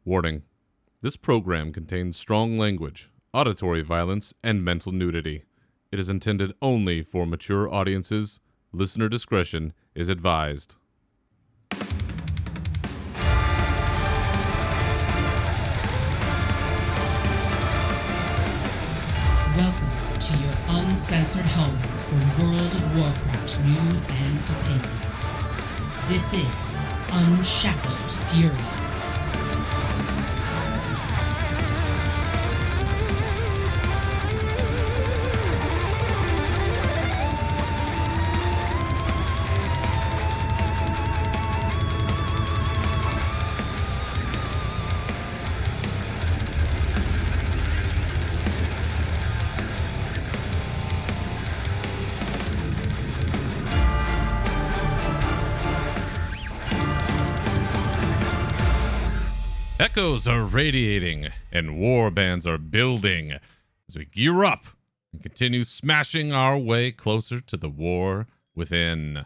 Warning: this program contains strong language, auditory violence, and mental nudity. It is intended only for mature audiences. Listener discretion is advised. Welcome to your uncensored home for World of Warcraft news and opinions. This is Unshackled Fury. Echoes are radiating and war bands are building as we gear up and continue smashing our way closer to the war within.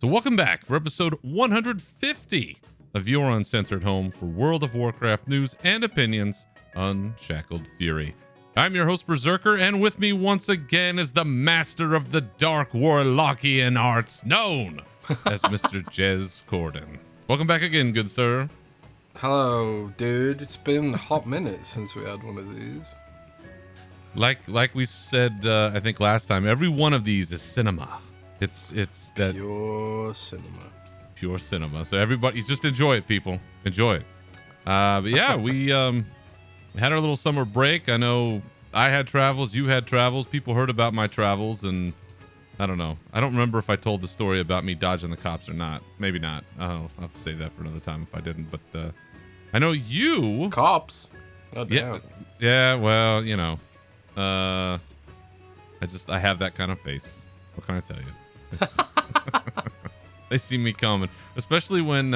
So welcome back for episode 150 of your uncensored home for World of Warcraft news and opinions, Unshackled Fury. I'm your host Berserker, and with me once again is the master of the dark Warlockian arts, known as Mr. Jez Corden. Welcome back again, good sir. Hello, dude. It's been a hot minute since we had one of these. Like we said, I think last time, every one of these is cinema. It's that pure cinema. So everybody, just enjoy it, people. Enjoy it. But yeah, we had our little summer break. I know I had travels, you had travels. People heard about my travels, and I don't know. I don't remember if I told the story about me dodging the cops or not. Maybe not. I'll have to save that for another time if I didn't. But I know you. Cops. Oh, damn. Yeah. Well, you know, I have that kind of face. What can I tell you? They see me coming, especially when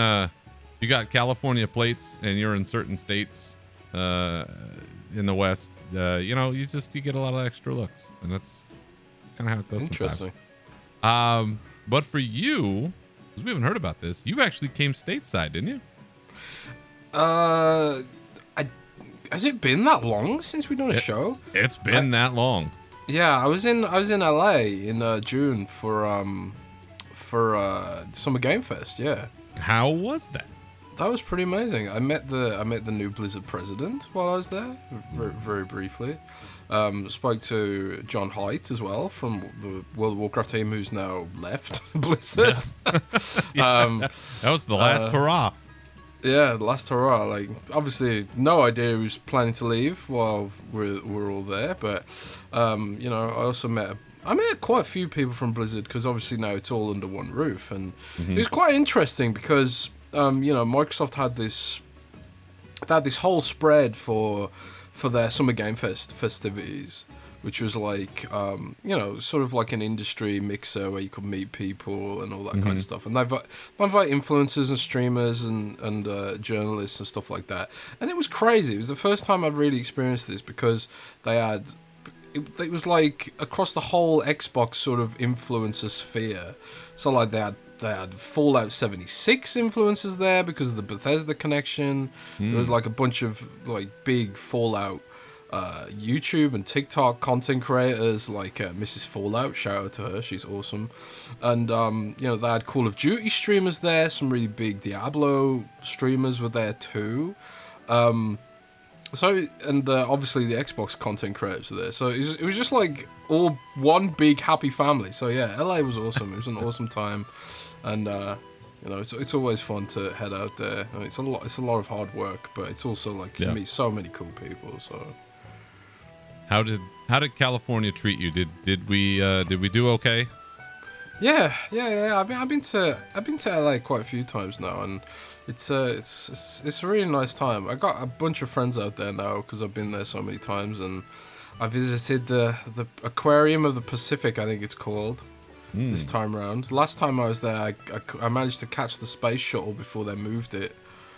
you got California plates and you're in certain states in the West. You know, you get a lot of extra looks, and that's kind of how it goes. Interesting. Sometimes. But for you, because we haven't heard about this, you actually came stateside, didn't you? Has it been that long since we've done a show? It's been that long. Yeah, I was in LA in June for Summer Game Fest. Yeah. How was that? That was pretty amazing. I met the new Blizzard president while I was there, very briefly. Spoke to John Haidt as well from the World of Warcraft team, who's now left Blizzard. That was the last hurrah. Yeah, the last hurrah. Like, obviously, no idea who's planning to leave while we're all there. But you know, I also met quite a few people from Blizzard because obviously now it's all under one roof, and it was quite interesting because you know, Microsoft had this whole spread for their Summer Game Fest festivities, which was like, you know, sort of like an industry mixer where you could meet people and all that kind of stuff. And they invite influencers and streamers and journalists and stuff like that. And it was crazy. It was the first time I'd really experienced this because it was like across the whole Xbox sort of influencer sphere. So like they had Fallout 76 influencers there because of the Bethesda connection. There was like a bunch of like big Fallout YouTube and TikTok content creators like Mrs. Fallout. Shout out to her, she's awesome. And you know, they had Call of Duty streamers there. Some really big Diablo streamers were there too. So obviously the Xbox content creators were there. So it was just like all one big happy family. So yeah, LA was awesome. It was an awesome time. And you know, it's always fun to head out there. I mean, it's a lot of hard work, but it's also like you meet so many cool people. So how did California treat you? Did we do okay? Yeah. I've been to LA quite a few times now, and it's a really nice time. I got a bunch of friends out there now because I've been there so many times, and I visited the Aquarium of the Pacific, I think it's called. This time around. Last time I was there, I managed to catch the space shuttle before they moved it.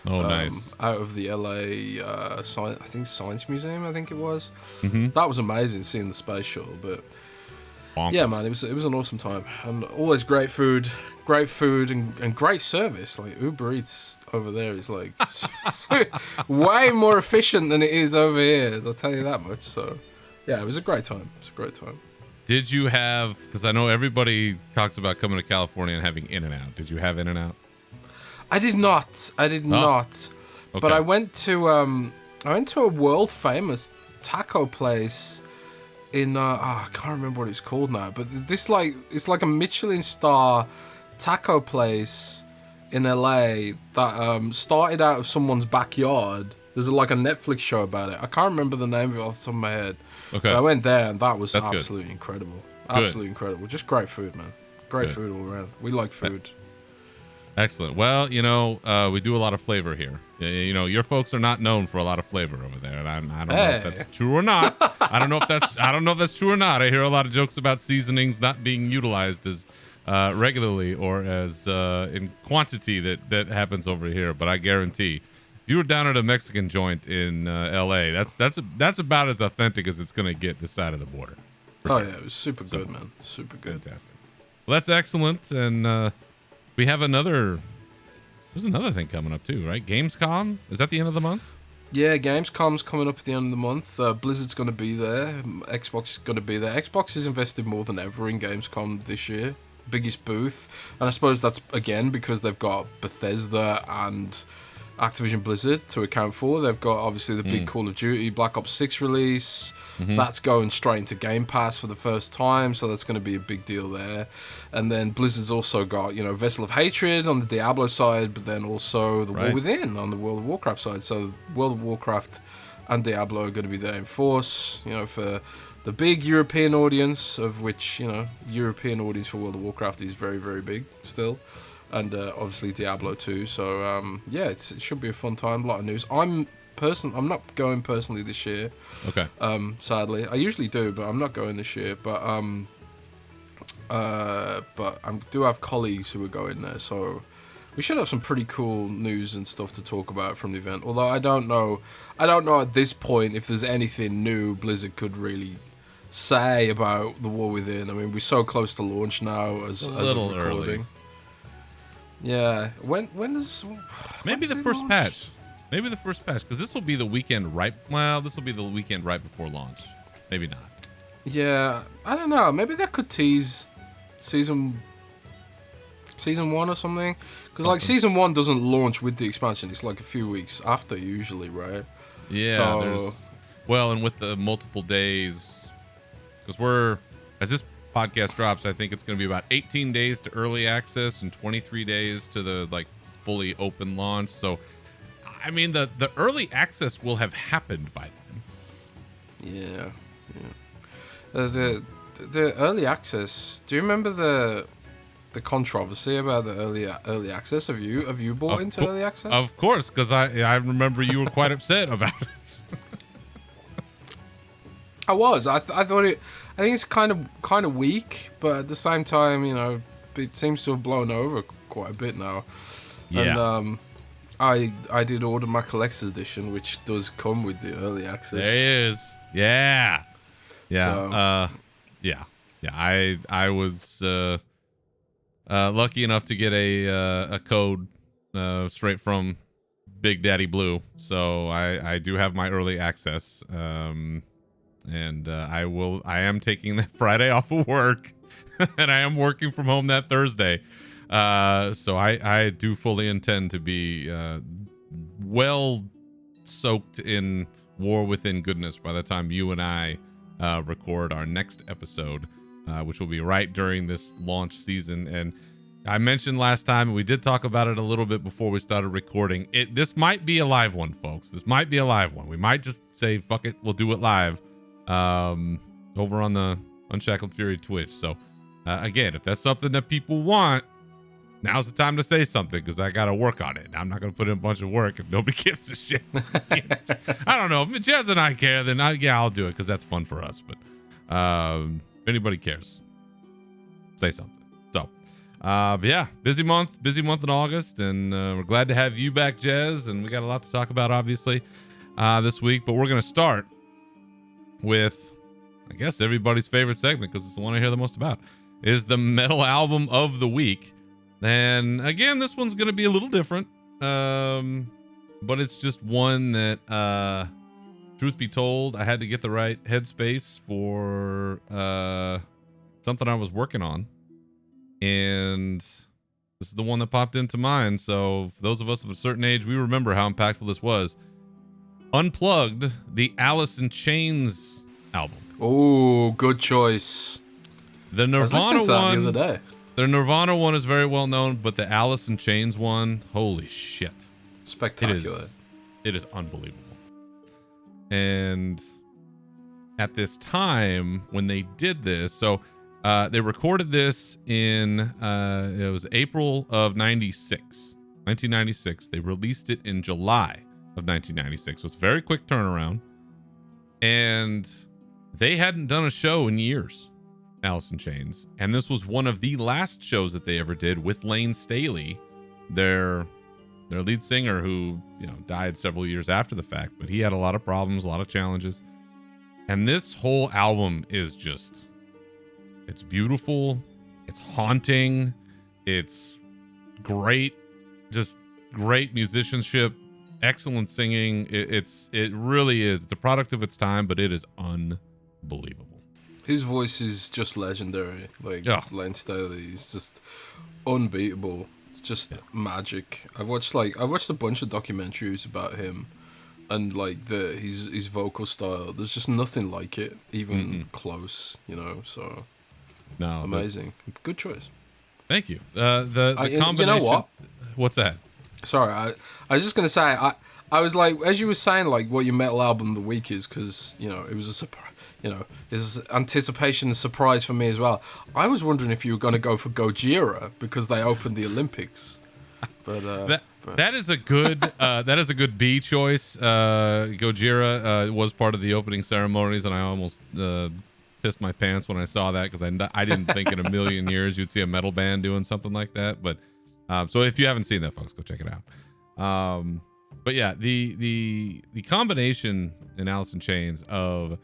Oh, nice. Out of the LA Science Museum, I think it was. That was amazing, seeing the space shuttle. But bonkers. Yeah, man, it was an awesome time, and always great food and great service. Like Uber Eats over there is like way more efficient than it is over here. I'll tell you that much. So, yeah, it was a great time. It's a great time. Did you have? Because I know everybody talks about coming to California and having In-N-Out. Did you have In-N-Out? I did not. Okay. But I went to a world famous taco place in I can't remember what it's called now, but it's like a Michelin star taco place in LA that started out of someone's backyard. There's like a Netflix show about it. I can't remember the name of it off the top of my head. Okay. But I went there and that was That's absolutely good. incredible. Good. Absolutely incredible. Just great food, man. Great Good. food all around. We like food. Excellent. Well, we do a lot of flavor here. Your folks are not known for a lot of flavor over there, and I don't know if that's true or not. I don't know if that's true or not. I hear a lot of jokes about seasonings not being utilized as regularly or as in quantity that happens over here. But I guarantee, if you were down at a Mexican joint in L.A., that's about as authentic as it's gonna get this side of the border. Oh yeah, it was super good, man. Super good. Fantastic. Well, that's excellent, and we have there's another thing coming up too, right? Gamescom, is that the end of the month? Yeah, Gamescom's coming up at the end of the month. Blizzard's going to be there. Xbox is going to be there. Xbox has invested more than ever in Gamescom this year. Biggest booth. And I suppose that's, again, because they've got Bethesda and Activision Blizzard to account for. They've got, obviously, the big Call of Duty Black Ops 6 release. That's going straight into Game Pass for the first time, so that's going to be a big deal there. And then Blizzard's also got, Vessel of Hatred on the Diablo side, but then also the War Within on the World of Warcraft side. So World of Warcraft and Diablo are going to be there in force, for the big European audience, of which, European audience for World of Warcraft is very, very big still. And obviously Diablo 2. So, it should be a fun time. A lot of news. I'm not going personally this year. Okay. Sadly, I usually do, but I'm not going this year. But I do have colleagues who are going there, so we should have some pretty cool news and stuff to talk about from the event. Although I don't know at this point if there's anything new Blizzard could really say about the War Within. I mean, we're so close to launch now as a little early. Yeah. When does maybe the first patch? Maybe the first patch, because this will be the weekend right. Well, this will be the weekend right before launch. Maybe not. Yeah, I don't know. Maybe that could tease season 1 or something. Because like season 1 doesn't launch with the expansion. It's like a few weeks after usually, right? Yeah. And with the multiple days, because as this podcast drops, I think it's going to be about 18 days to early access and 23 days to the fully open launch. So. I mean, the early access will have happened by then. Yeah. The early access. Do you remember the controversy about the early access? Have you bought into early access? Of course, because I remember you were quite upset about it. I was. I thought it. I think it's kind of weak, but at the same time, it seems to have blown over quite a bit now. Yeah. And I did order my collector's edition, which does come with the early access. There it is. Yeah. Yeah. So, yeah. I was lucky enough to get a code straight from Big Daddy Blue, so I do have my early access. And I am taking that Friday off of work, and I am working from home that Thursday. So I do fully intend to be well soaked in War Within goodness by the time you and I record our next episode, which will be right during this launch season. And I mentioned last time, we did talk about it a little bit before we started recording. This might be a live one, folks. This might be a live one. We might just say, fuck it, we'll do it live over on the Unshackled Fury Twitch. So again, if that's something that people want, now's the time to say something, because I got to work on it. I'm not going to put in a bunch of work if nobody gives a shit. I don't know. If Jez and I care, then I'll do it, because that's fun for us. But if anybody cares, say something. So, but yeah, busy month in August, and we're glad to have you back, Jez. And we got a lot to talk about, obviously, this week. But we're going to start with I guess everybody's favorite segment, because it's the one I hear the most about, is the metal album of the week. And again, this one's going to be a little different. But it's just one that, truth be told, I had to get the right headspace for something I was working on. And this is the one that popped into mind. So for those of us of a certain age, we remember how impactful this was. Unplugged, the Alice in Chains album. Oh, good choice. The I was Nirvana listening to that one, the other day. the Nirvana one is very well known, but the Alice in Chains one, holy shit. Spectacular. It is unbelievable. And at this time when they did this, so they recorded this in it was April of 1996. They released it in July of 1996. So it's a very quick turnaround. And they hadn't done a show in years, Alice in Chains. And this was one of the last shows that they ever did with Lane Staley, their lead singer, who, you know, died several years after the fact, but he had a lot of problems, a lot of challenges. And this whole album is just, it's beautiful, it's haunting, it's great, just great musicianship, excellent singing. It really is the product of its time, but it is unbelievable. His voice is just legendary. Like, Lane Staley is just unbeatable. It's just magic. I watched a bunch of documentaries about him, and like his vocal style. There's just nothing like it, even close. You know, so no, amazing. Good choice. Thank you. The combination. You know what? What's that? Sorry, I was just gonna say I was like, as you were saying, like what your metal album of the week is, because you know it was a surprise. You know, there's anticipation and surprise for me as well. I was wondering if you were going to go for Gojira because they opened the Olympics. But that is a good B choice. Gojira was part of the opening ceremonies, and I almost pissed my pants when I saw that, because I didn't think in a million years you'd see a metal band doing something like that. But so if you haven't seen that, folks, go check it out. But yeah, the combination in Alice in Chains of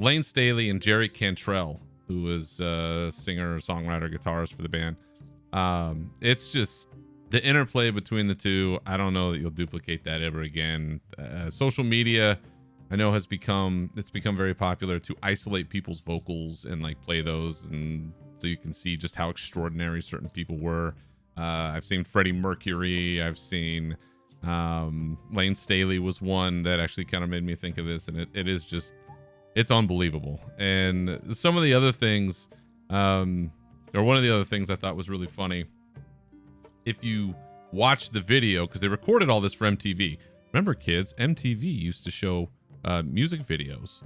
Lane Staley and Jerry Cantrell, who was singer, songwriter, guitarist for the band. It's just the interplay between the two. I don't know that you'll duplicate that ever again. Social media, I know, it's become very popular to isolate people's vocals and like play those, and so you can see just how extraordinary certain people were. I've seen Freddie Mercury. I've seen Lane Staley was one that actually kind of made me think of this, and it is just, it's unbelievable. And some of the other things, or one of the other things I thought was really funny, if you watch the video, because they recorded all this for MTV. Remember, kids, MTV used to show music videos,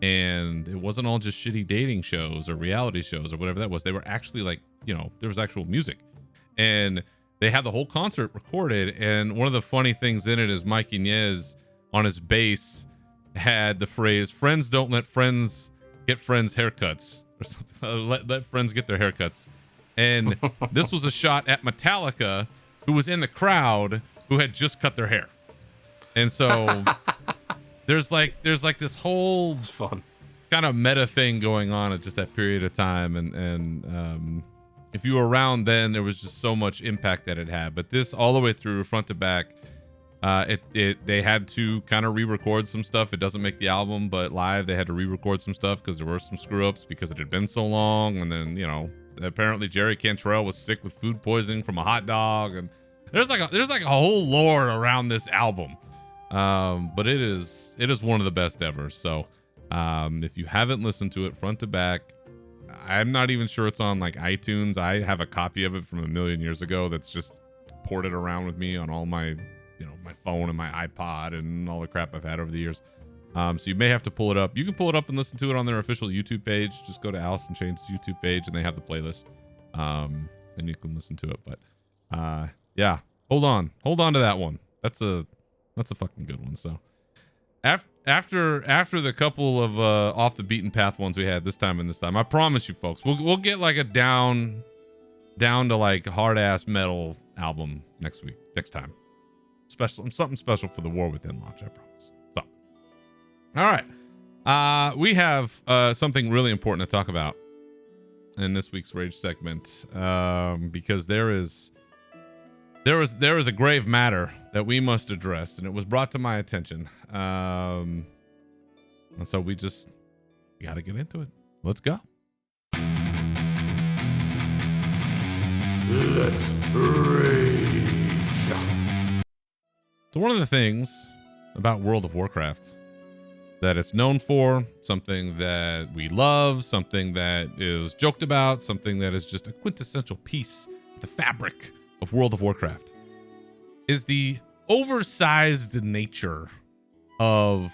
and it wasn't all just shitty dating shows or reality shows or whatever that was. They were actually like, you know, there was actual music, and they had the whole concert recorded. And one of the funny things in it is Mike Inez on his bass had the phrase, "Friends don't let friends get friends haircuts," or something. Let friends get their haircuts. And this was a shot at Metallica, who was in the crowd, who had just cut their hair. And so there's like this whole fun kind of meta thing going on at just that period of time. And if you were around then, there was just so much impact that it had. But this, all the way through, front to back, they had to kind of re-record some stuff. It doesn't make the album, but live they had to re-record some stuff because there were some screw-ups because it had been so long. And then, you know, apparently Jerry Cantrell was sick with food poisoning from a hot dog, and there's like a whole lore around this album. But it is one of the best ever. So if you haven't listened to it front to back, I'm not even sure it's on like iTunes. I have a copy of it from a million years ago that's just ported around with me on all my, you know, my phone and my iPod and all the crap I've had over the years. So you may have to pull it up. You can pull it up and listen to it on their official YouTube page. Just go to Alice in Chains' YouTube page, and they have the playlist. And you can listen to it. But yeah, hold on to that one. That's a fucking good one. So after the couple of off the beaten path ones we had this time, I promise you, folks, we'll get like a down to like hard ass metal album next time. Something special for the War Within launch, I promise. So, all right. We have something really important to talk about in this week's Rage segment, because there is a grave matter that we must address, and it was brought to my attention. And so we just got to get into it. Let's go. Let's rage. So one of the things about World of Warcraft that it's known for, something that we love, something that is joked about, something that is just a quintessential piece of the fabric of World of Warcraft, is the oversized nature of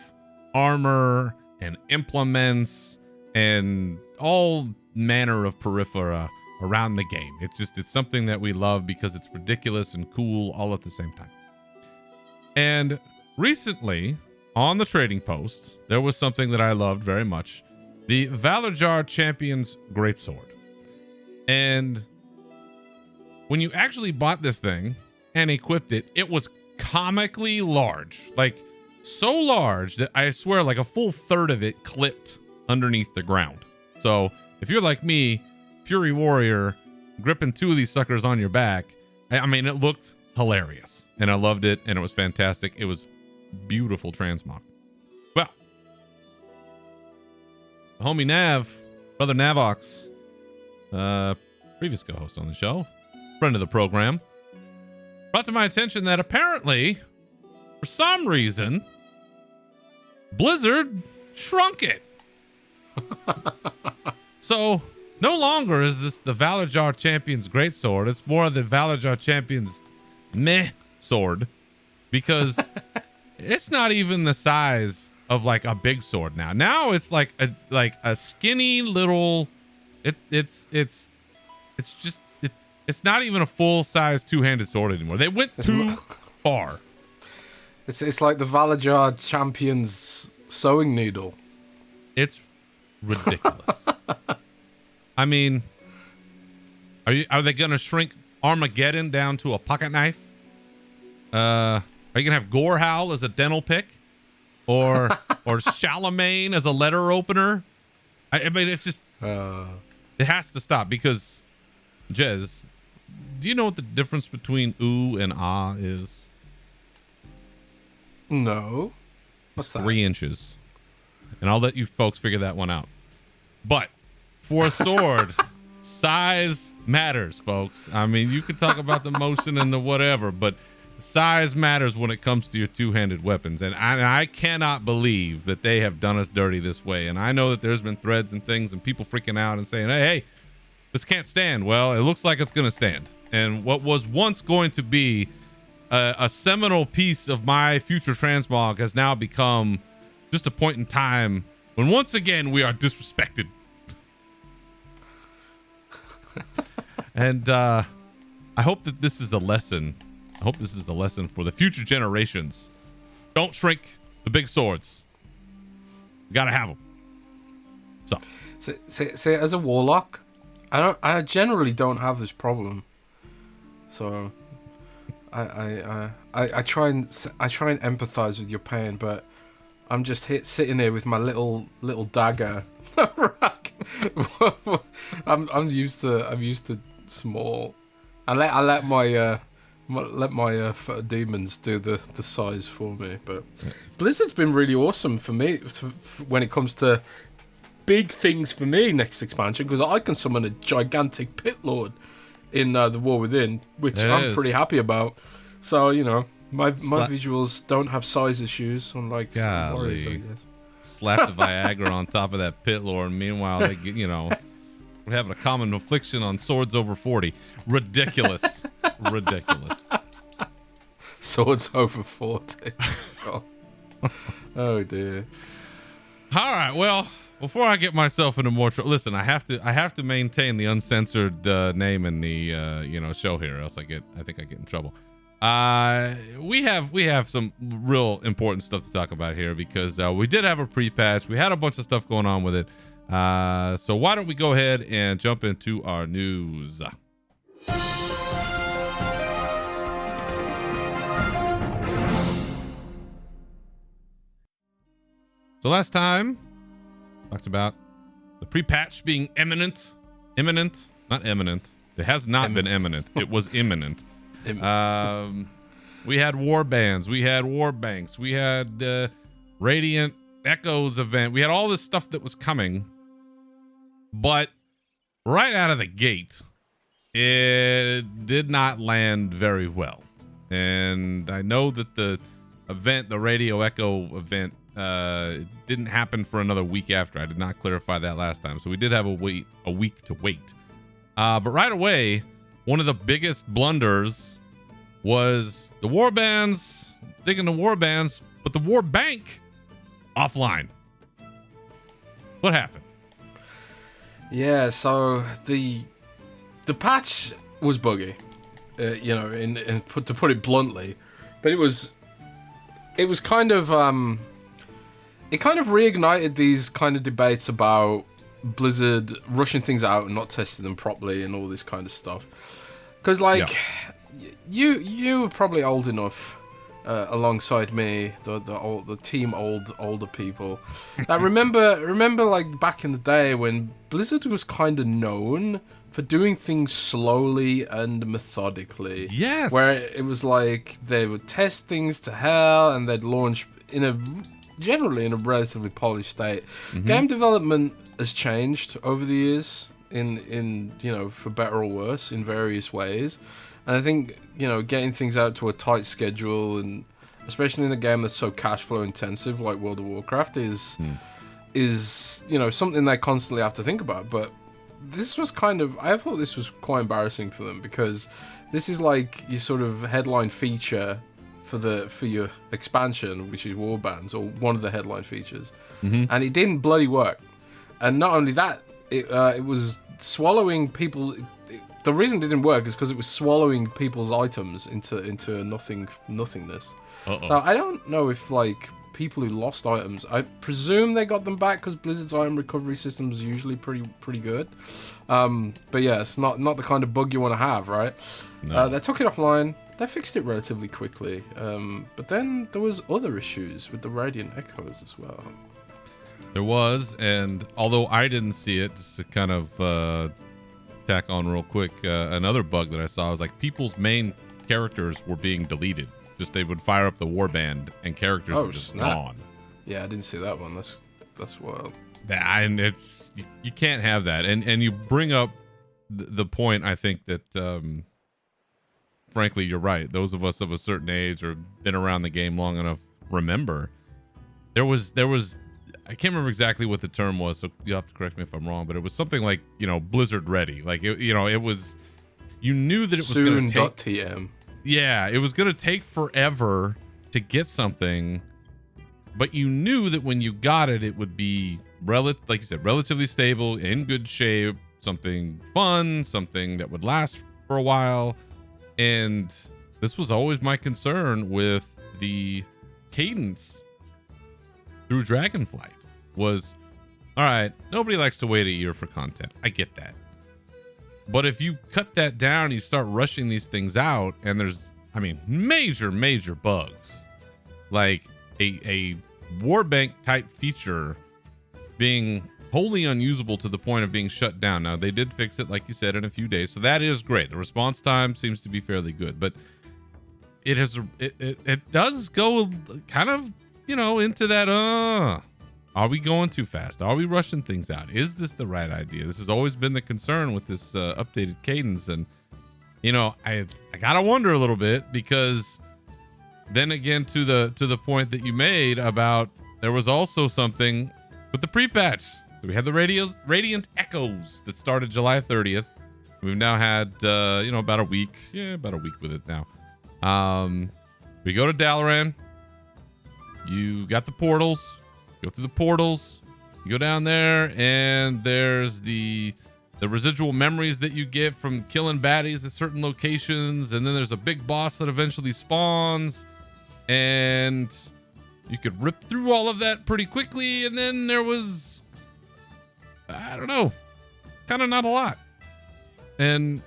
armor and implements and all manner of periphery around the game. It's something that we love because it's ridiculous and cool all at the same time. And recently, on the trading post, there was something that I loved very much: the Valarjar Champion's Greatsword. And when you actually bought this thing and equipped it, it was comically large. Like, so large that I swear like a full third of it clipped underneath the ground. So if you're like me, Fury Warrior, gripping two of these suckers on your back, I mean, it looked hilarious, and I loved it, and it was fantastic. It was beautiful transmog. Well, the homie Nav, brother Navox, previous co-host on the show, friend of the program, brought to my attention that apparently, for some reason, Blizzard shrunk it. So no longer is this the Valarjar Champion's Greatsword. It's more the Valarjar Champion's meh sword, because it's not even the size of like a big sword now. Now it's like a skinny little. It's not even a full size two-handed sword anymore. They went too far. It's like the Valarjar Champion's sewing needle. It's ridiculous. I mean, are they gonna shrink Armageddon down to a pocket knife? Are you gonna have Gorehowl as a dental pick, or Charlemagne as a letter opener? I mean, it's just it has to stop, because Jez, do you know what the difference between ooh and ah is? No. What's that? 3 inches. And I'll let you folks figure that one out. But for a sword, size matters, folks. I mean, you can talk about the motion and the whatever, but size matters when it comes to your two-handed weapons. And I cannot believe that they have done us dirty this way. And I know that there's been threads and things and people freaking out and saying, hey, this can't stand. Well, it looks like it's going to stand. And what was once going to be a seminal piece of my future transmog has now become just a point in time when once again we are disrespected. And I hope that this is a lesson. I hope this is a lesson for the future generations. Don't shrink the big swords. You gotta have them. So as a warlock, I generally don't have this problem. So I try and empathize with your pain, but I'm just sitting here with my little dagger. I'm used to small. I let my demons do the size for me. But Blizzard's been really awesome for me when it comes to big things for me next expansion, because I can summon a gigantic pit lord in the War Within, which I'm pretty happy about. So, you know, my visuals don't have size issues, unlike some Warriors, I guess. Slap the Viagra on top of that pit lord, and meanwhile, they get, you know, we're having a common affliction on swords over 40. Ridiculous. Ridiculous. Swords over 40. Oh dear. All right, well, before I get myself into more trouble, listen, I have to maintain the uncensored name in the show here, or else I think I get in trouble. We have some real important stuff to talk about here, because we did have a pre-patch. We had a bunch of stuff going on with it. So why don't we go ahead and jump into our news? So last time Talked about the pre-patch being imminent, not eminent. It has not been imminent. It was imminent. We had war bands, we had war banks, we had the Radiant Echoes event. We had all this stuff that was coming, but right out of the gate, it did not land very well. And I know that the event, the Radio Echo event, didn't happen for another week after. I did not clarify that last time, so we did have a week to wait. But right away, one of the biggest blunders was the war bands, thinking the war bands, but the war bank offline. What happened? Yeah, so the patch was buggy, to put it bluntly, but it was kind of it kind of reignited these kind of debates about Blizzard rushing things out and not testing them properly and all this kind of stuff. Because you were probably old enough, alongside me, the team older people, that remember like back in the day when Blizzard was kind of known for doing things slowly and methodically. Yes. Where it was like they would test things to hell and they'd launch generally in a relatively polished state. Mm-hmm. Game development has changed over the years in for better or worse in various ways. And I think, getting things out to a tight schedule, and especially in a game that's so cash flow intensive like World of Warcraft is something they constantly have to think about. But this was I thought this was quite embarrassing for them, because this is like your sort of headline feature for your expansion, which is warbands, or one of the headline features. Mm-hmm. And it didn't bloody work. And not only that, it was swallowing people. The reason it didn't work is because it was swallowing people's items into nothingness. Uh-oh. So I don't know if people who lost items, I presume they got them back because Blizzard's item recovery system is usually pretty good. But yeah, it's not the kind of bug you want to have, right? No. They took it offline. They fixed it relatively quickly. But then there was other issues with the Radiant Echoes as well. There was, and although I didn't see it, just to kind of tack on real quick, another bug that I saw was like people's main characters were being deleted. Just they would fire up the warband and characters were just gone. Yeah, I didn't see that one. That's wild. And it's you can't have that. And you bring up the point. I think that frankly, you're right. Those of us of a certain age or been around the game long enough remember there was. I can't remember exactly what the term was, so you'll have to correct me if I'm wrong, but it was something like, Blizzard ready. Like, it was, you knew that it was going to take... TM. Yeah, it was going to take forever to get something, but you knew that when you got it, it would be, like you said, relatively stable, in good shape, something fun, something that would last for a while. And this was always my concern with the cadence through Dragonflight was, all right, nobody likes to wait a year for content. I get that. But if you cut that down, you start rushing these things out, and there's, major bugs. Like a Warbank type feature being wholly unusable to the point of being shut down. Now, they did fix it, like you said, in a few days, so that is great. The response time seems to be fairly good, but it does go kind of, into that, are we going too fast? Are we rushing things out? Is this the right idea? This has always been the concern with this updated cadence. And, I gotta wonder a little bit, because then again, to the point that you made about, there was also something with the pre-patch. So we had the Radiant Echoes that started July 30th. We've now had, about a week with it now. We go to Dalaran. You got the portals. Go through the portals. You go down there, and there's the residual memories that you get from killing baddies at certain locations, and then there's a big boss that eventually spawns, and you could rip through all of that pretty quickly, and then there was, I don't know, kind of not a lot. And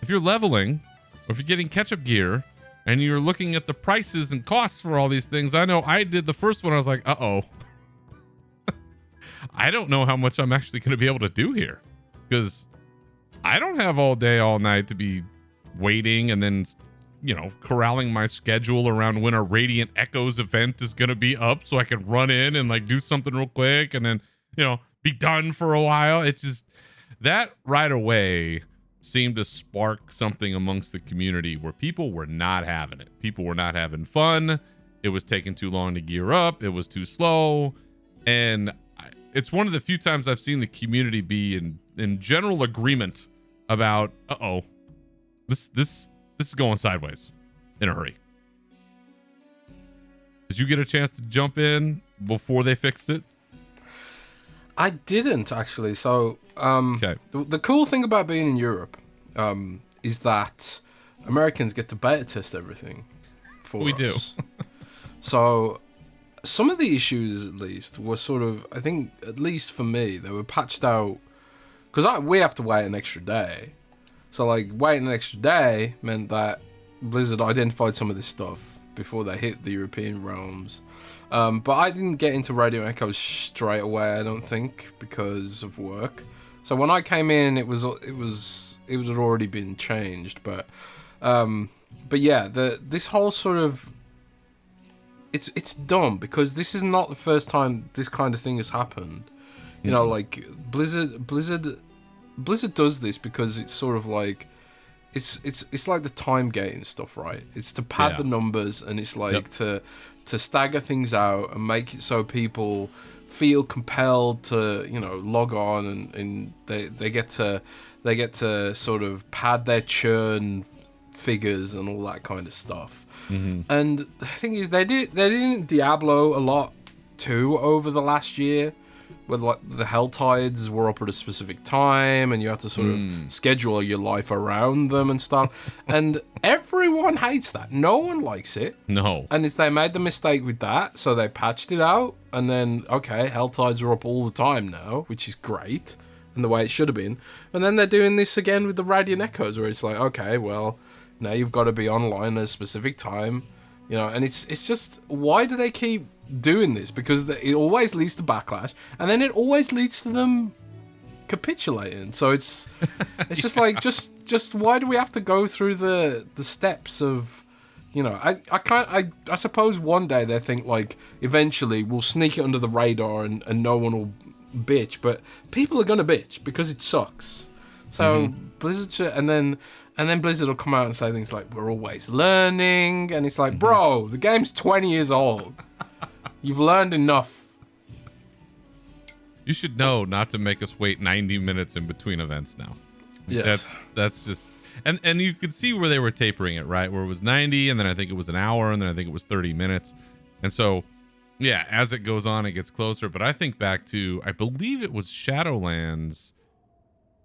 if you're leveling, or if you're getting catch-up gear, and you're looking at the prices and costs for all these things, I know I did the first one. I was like, uh-oh. I don't know how much I'm actually going to be able to do here, because I don't have all day, all night to be waiting and then, corralling my schedule around when a Radiant Echoes event is going to be up so I can run in and like do something real quick and then, be done for a while. It just, that right away seemed to spark something amongst the community where people were not having it. People were not having fun. It was taking too long to gear up. It was too slow. And it's one of the few times I've seen the community be in general agreement about, this is going sideways in a hurry. Did you get a chance to jump in before they fixed it? I didn't actually. So, Okay. the cool thing about being in Europe is that Americans get to beta test everything for us. We do. So, some of the issues, at least, were sort of, I think, at least for me, they were patched out because we have to wait an extra day. So, like, waiting an extra day meant that Blizzard identified some of this stuff before they hit the European realms. But I didn't get into Radiant Echoes straight away, I don't think, because of work. So when I came in, it had already been changed. But yeah, this whole sort of, it's dumb because this is not the first time this kind of thing has happened. You know, like Blizzard does this because it's sort of like it's like the time gating stuff, right? It's to pad the numbers, and it's like to stagger things out and make it so people feel compelled to, log on, and they get to sort of pad their churn figures and all that kind of stuff. And the thing is, they did in Diablo a lot too over the last year, where like the Hell Tides were up at a specific time and you had to sort of schedule your life around them and stuff. And everyone hates that. No one likes it. No. And they made the mistake with that, so they patched it out. And then, okay, Hell Tides are up all the time now, which is great, and the way it should have been. And then they're doing this again with the Radiant Echoes, where it's like, okay, well, now you've got to be online at a specific time. And it's just, why do they keep doing this? Because it always leads to backlash, and then it always leads to them capitulating. So it's just like, just why do we have to go through the steps of, I suppose one day they think like eventually we'll sneak it under the radar and no one will bitch, but people are gonna bitch because it sucks. So Blizzard and then Blizzard will come out and say things like, we're always learning. And it's like, bro, the game's 20 years old. You've learned enough. You should know not to make us wait 90 minutes in between events now. Yes. That's just... And you could see where they were tapering it, right? Where it was 90, and then I think it was an hour, and then I think it was 30 minutes. And so, yeah, as it goes on, it gets closer. But I think back to, I believe it was Shadowlands,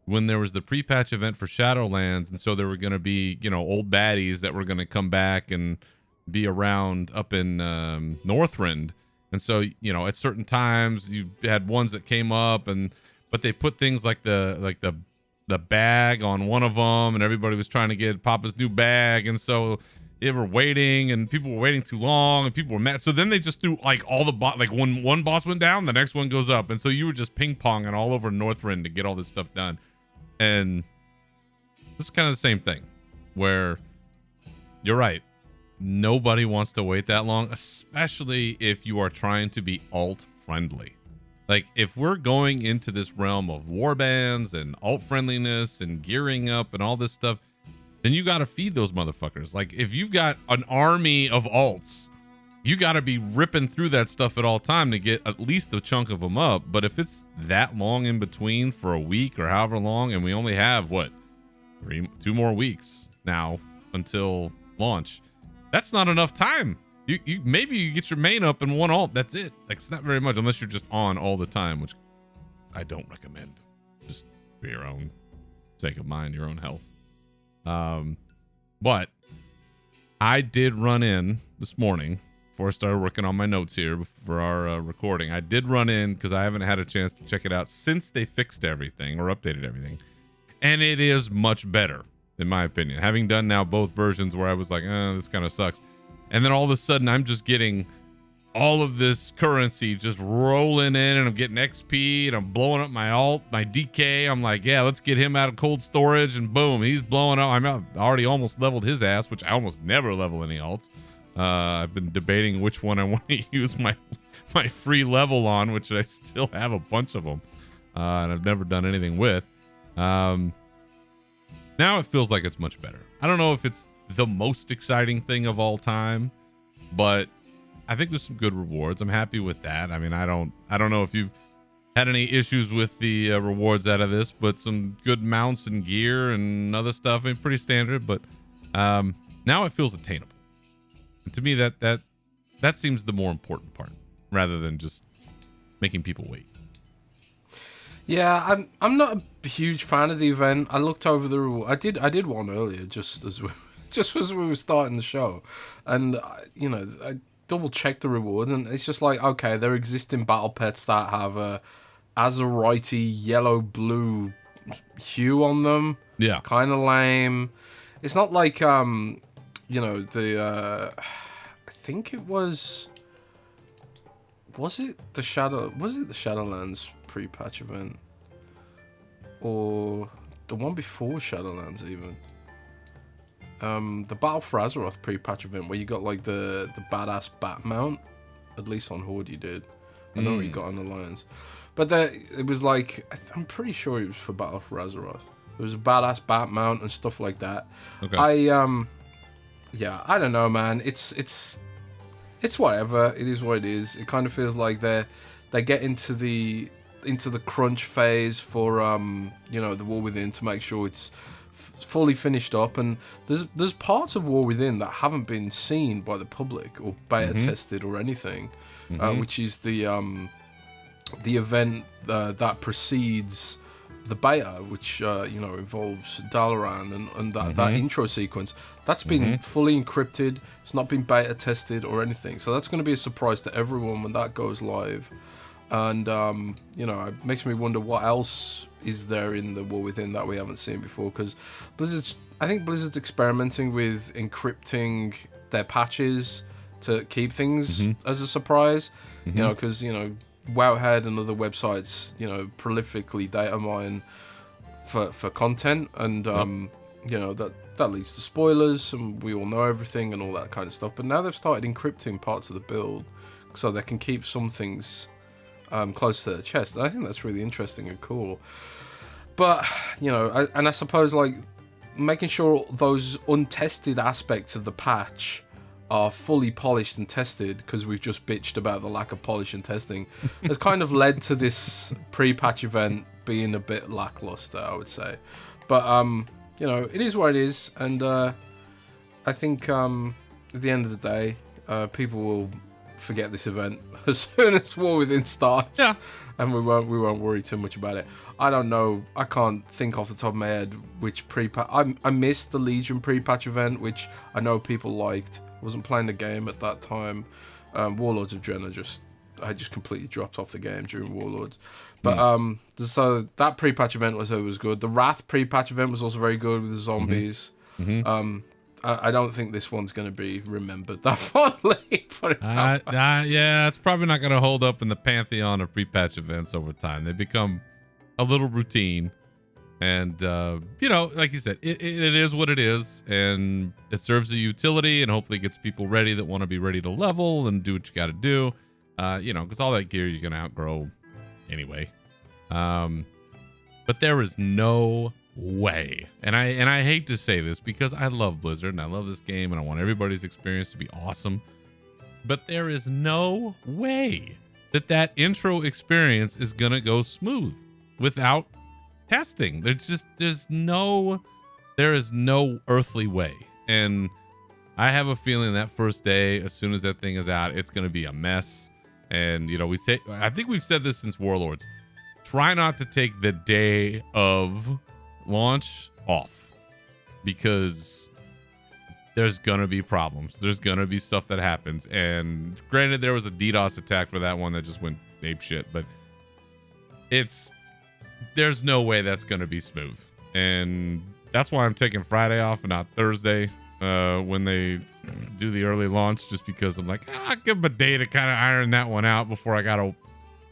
when there was the pre-patch event for Shadowlands, and so there were going to be, old baddies that were going to come back and be around up in Northrend. And so, at certain times you had ones that came up, but they put things like the bag on one of them, and everybody was trying to get Papa's new bag, and so they were waiting, and people were waiting too long, and people were mad. So then they just threw like all the like when one boss went down, the next one goes up, and so you were just ping-ponging all over Northrend to get all this stuff done. And this is kind of the same thing, where you're right. Nobody wants to wait that long, especially if you are trying to be alt friendly. Like, if we're going into this realm of warbands and alt friendliness and gearing up and all this stuff, then you got to feed those motherfuckers. Like, if you've got an army of alts, you got to be ripping through that stuff at all time to get at least a chunk of them up. But if it's that long in between for a week or however long, and we only have, 2 more weeks now until launch, that's not enough time. You maybe you get your main up in one alt. That's it. Like, it's not very much unless you're just on all the time, which I don't recommend. Just for your own sake of mind, your own health. But I did run in this morning before I started working on my notes here for our recording. I did run in because I haven't had a chance to check it out since they fixed everything or updated everything, and it is much better in my opinion. Having done now both versions where I was like, this kind of sucks. And then all of a sudden I'm just getting all of this currency just rolling in, and I'm getting XP, and I'm blowing up my alt, my DK. I'm like, yeah, let's get him out of cold storage, and boom, he's blowing up. I'm already almost leveled his ass, which I almost never level any alts. I've been debating which one I want to use my free level on, which I still have a bunch of them, and I've never done anything with. Now it feels like it's much better. I don't know if it's the most exciting thing of all time, but I think there's some good rewards. I'm happy with that. I mean, I don't know if you've had any issues with the rewards out of this, but some good mounts and gear and other stuff. I mean, pretty standard, but now it feels attainable. And to me, that seems the more important part, rather than just making people wait. Yeah, I'm not a huge fan of the event. I looked over the reward. I did one earlier, just as we were starting the show, and I double checked the rewards, and it's just like, okay, they're existing battle pets that have a Azerite yellow-blue hue on them. Yeah, kind of lame. It's not like I think it was it the Shadowlands pre-patch event, or the one before Shadowlands even? The Battle for Azeroth pre-patch event, where you got like the badass bat mount. At least on Horde you did. I know what you got on Alliance, but it was like, I'm pretty sure it was for Battle for Azeroth. It was a badass bat mount and stuff like that. Okay. I don't know, man. It's whatever. It is what it is. It kind of feels like they get into the crunch phase for the War Within, to make sure it's fully finished up, and there's parts of War Within that haven't been seen by the public or beta tested or anything, which is the event that precedes the beta, which involves Dalaran and that intro sequence. That's been fully encrypted. It's not been beta tested or anything, so that's going to be a surprise to everyone when that goes live. And it makes me wonder what else is there in the War Within that we haven't seen before, because I think Blizzard's experimenting with encrypting their patches to keep things as a surprise. Because Wowhead and other websites prolifically data mine for content, and that leads to spoilers, and we all know everything and all that kind of stuff. But now they've started encrypting parts of the build so they can keep some things close to their chest, and I think that's really interesting and cool. But I suppose, like, making sure those untested aspects of the patch are fully polished and tested, because we've just bitched about the lack of polish and testing, has kind of led to this pre-patch event being a bit lackluster, I would say. But it is what it is, and I think at the end of the day, people will forget this event as soon as War Within starts. Yeah. And we won't worry too much about it. I don't know. I can't think off the top of my head which pre-patch. I missed the Legion pre-patch event, which I know people liked. I wasn't playing the game at that time. Warlords of Draenor I just completely dropped off the game during Warlords. But so that pre-patch event was good. The Wrath pre-patch event was also very good with the zombies. I don't think this one's going to be remembered that fondly. Yeah, it's probably not going to hold up in the pantheon of pre-patch events over time. They become a little routine, and like you said, it is what it is, and it serves a utility, and hopefully gets people ready that want to be ready to level and do what you got to do. Because all that gear you're going to outgrow anyway. But there is no way, and I hate to say this because I love Blizzard and I love this game and I want everybody's experience to be awesome, but there is no way that intro experience is gonna go smooth without testing. There is no earthly way, and I have a feeling that first day, as soon as that thing is out, it's gonna be a mess. And I think we've said this since Warlords, try not to take the day of launch off, because there's gonna be problems. There's gonna be stuff that happens, and granted, there was a DDoS attack for that one that just went ape shit, but there's no way that's gonna be smooth, and that's why I'm taking Friday off and not Thursday. when they do the early launch, just because I'm like, I'll give them a day to kind of iron that one out before I gotta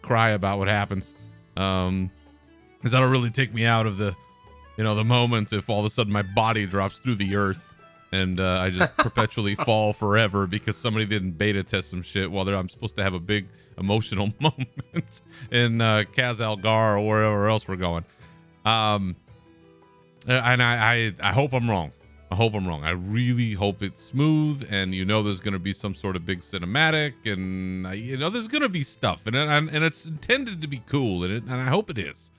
cry about what happens. Because that'll really take me out of the moment if all of a sudden my body drops through the earth and I just perpetually fall forever because somebody didn't beta test some shit while I'm supposed to have a big emotional moment in Kaz Algar or wherever else we're going. And I hope I'm wrong. I hope I'm wrong. I really hope it's smooth, and there's going to be some sort of big cinematic, and there's going to be stuff, and it's intended to be cool, and I hope it is.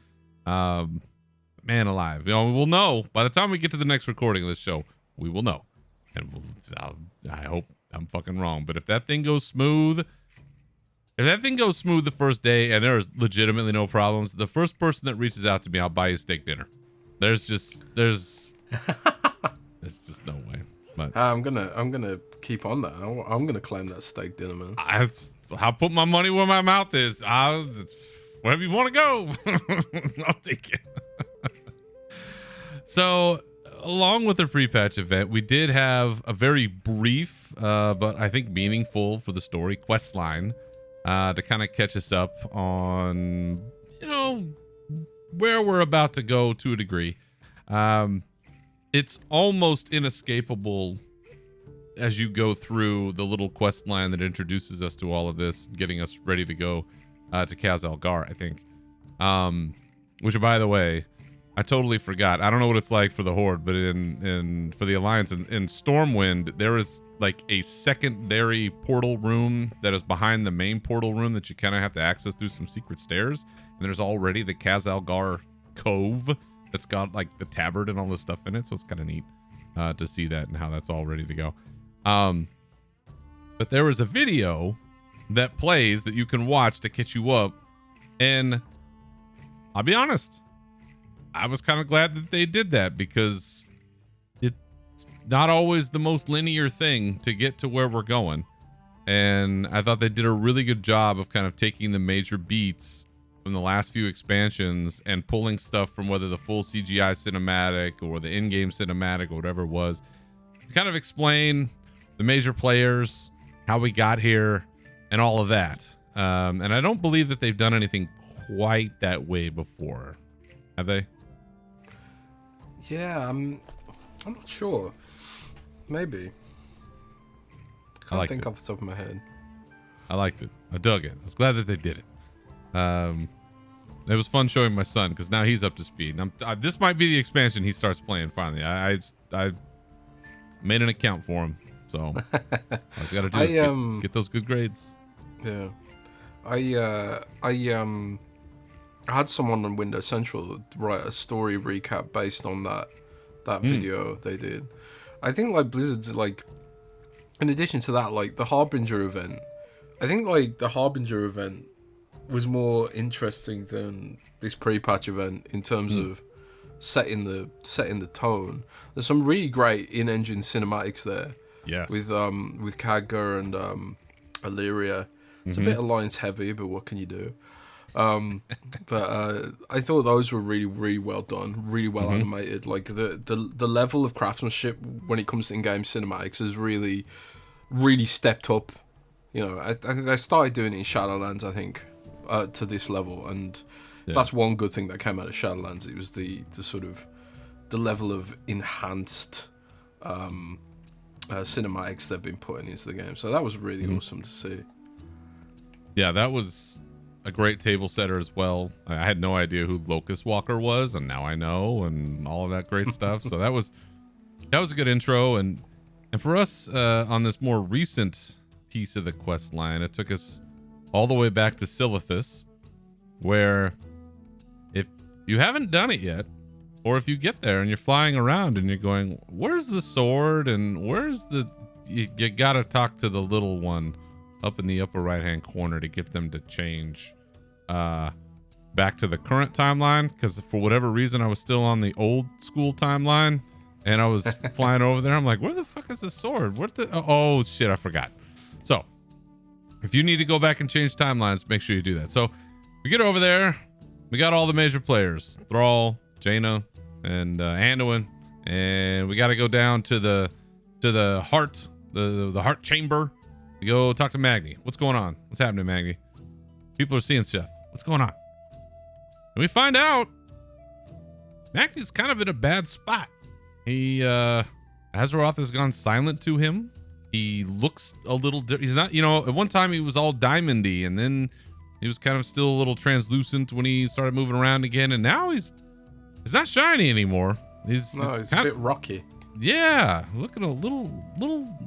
Man alive, we'll know by the time we get to the next recording of this show. We will know, and I hope I'm fucking wrong. But if that thing goes smooth, the first day, and there's legitimately no problems, the first person that reaches out to me, I'll buy you steak dinner. There's just no way. But I'm gonna keep on that. I'm gonna claim that steak dinner, man. I'll put my money where my mouth is. Wherever you want to go, I'll take it. So, along with the pre-patch event, we did have a very brief, but I think meaningful for the story quest line to kind of catch us up on, where we're about to go to a degree. It's almost inescapable as you go through the little quest line that introduces us to all of this, getting us ready to go to Kaz Algar, I think. Which, by the way, I totally forgot. I don't know what it's like for the Horde, but for the Alliance in Stormwind, there is like a secondary portal room that is behind the main portal room that you kind of have to access through some secret stairs. And there's already the Kaz Algar Cove that's got like the tabard and all this stuff in it. So it's kind of neat to see that and how that's all ready to go. But there was a video that plays that you can watch to catch you up. And I'll be honest, I was kind of glad that they did that because it's not always the most linear thing to get to where we're going. And I thought they did a really good job of kind of taking the major beats from the last few expansions and pulling stuff from whether the full CGI cinematic or the in-game cinematic or whatever it was to kind of explain the major players, how we got here, and all of that. And I don't believe that they've done anything quite that way before. Have they? Yeah, I'm not sure. Maybe. Can't think off the top of my head. I liked it. I dug it. I was glad that they did it. It was fun showing my son because now he's up to speed. And this might be the expansion he starts playing finally. I made an account for him, so all I got to do is get those good grades. Yeah, I had someone on Windows Central write a story recap based on that video they did. I think like Blizzard's like, in addition to that, like the Harbinger event, I think like the Harbinger event was more interesting than this pre-patch event in terms of setting the tone. There's some really great in-engine cinematics there. Yes. With Khadgar and Illyria. It's a bit Alliance heavy, but what can you do? But I thought those were really, really well done, really well animated. Like the level of craftsmanship when it comes to in-game cinematics has really, really stepped up. I think they started doing it in Shadowlands, I think, to this level, and that's one good thing that came out of Shadowlands. It was the sort of the level of enhanced cinematics they've been putting into the game. So that was really awesome to see. Yeah, that was a great table setter as well. I had no idea who Locust Walker was, and now I know, and all of that great stuff. So that was a good intro, and for us on this more recent piece of the quest line, it took us all the way back to Silithus, where if you haven't done it yet, or if you get there and you're flying around and you're going, where's the sword and where's you gotta talk to the little one up in the upper right hand corner to get them to change back to the current timeline, because for whatever reason I was still on the old school timeline and I was flying over there. I'm like, where the fuck is the sword? Oh shit, I forgot. So if you need to go back and change timelines, make sure you do that. So we get over there, we got all the major players, Thrall, Jaina, and Anduin, and we got to go down to the to the heart, the heart chamber. To go talk to Magni. What's going on? What's happening, Magni? People are seeing stuff. What's going on? And we find out Magni's kind of in a bad spot. He Azeroth has gone silent to him. He looks a little he's not, at one time he was all diamondy, and then he was kind of still a little translucent when he started moving around again, and now he's not shiny anymore. He's a bit rocky. Yeah, looking a little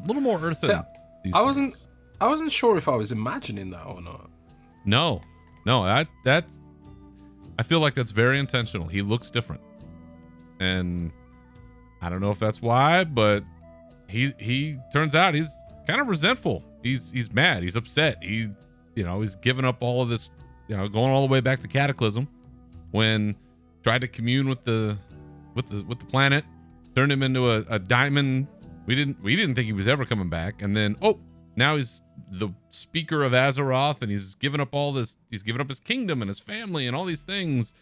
more earthen. So, I wasn't sure if I was imagining that or not. No, that's I feel like that's very intentional. He looks different, and I don't know if that's why, but he turns out he's kind of resentful. He's mad. He's upset. He's given up all of this, going all the way back to Cataclysm, when tried to commune with the planet, turned him into a diamond. We didn't think he was ever coming back, and then now he's the speaker of Azeroth, and he's given up all this. He's given up his kingdom and his family and all these things,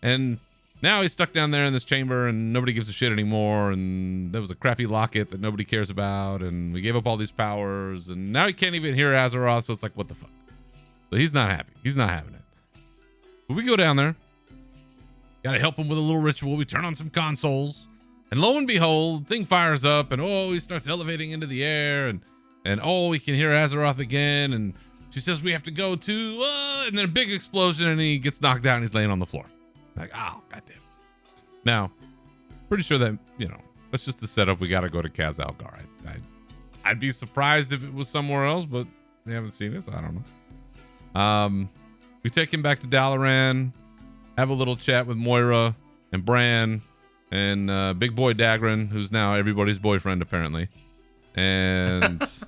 and now he's stuck down there in this chamber, and nobody gives a shit anymore. And there was a crappy locket that nobody cares about, and we gave up all these powers, and now he can't even hear Azeroth. So it's like, what the fuck? So he's not happy. He's not having it. But we go down there. Got to help him with a little ritual. We turn on some consoles, and lo and behold, thing fires up, and he starts elevating into the air, and we can hear Azeroth again, and she says we have to go to, and then a big explosion, and he gets knocked down, and he's laying on the floor. Like, oh, goddamn. Now, pretty sure that, that's just the setup. We got to go to Kaz Algar. I'd be surprised if it was somewhere else, but they haven't seen it, so I don't know. We take him back to Dalaran, have a little chat with Moira and Bran and Big Boy Dagran, who's now everybody's boyfriend, apparently. And it's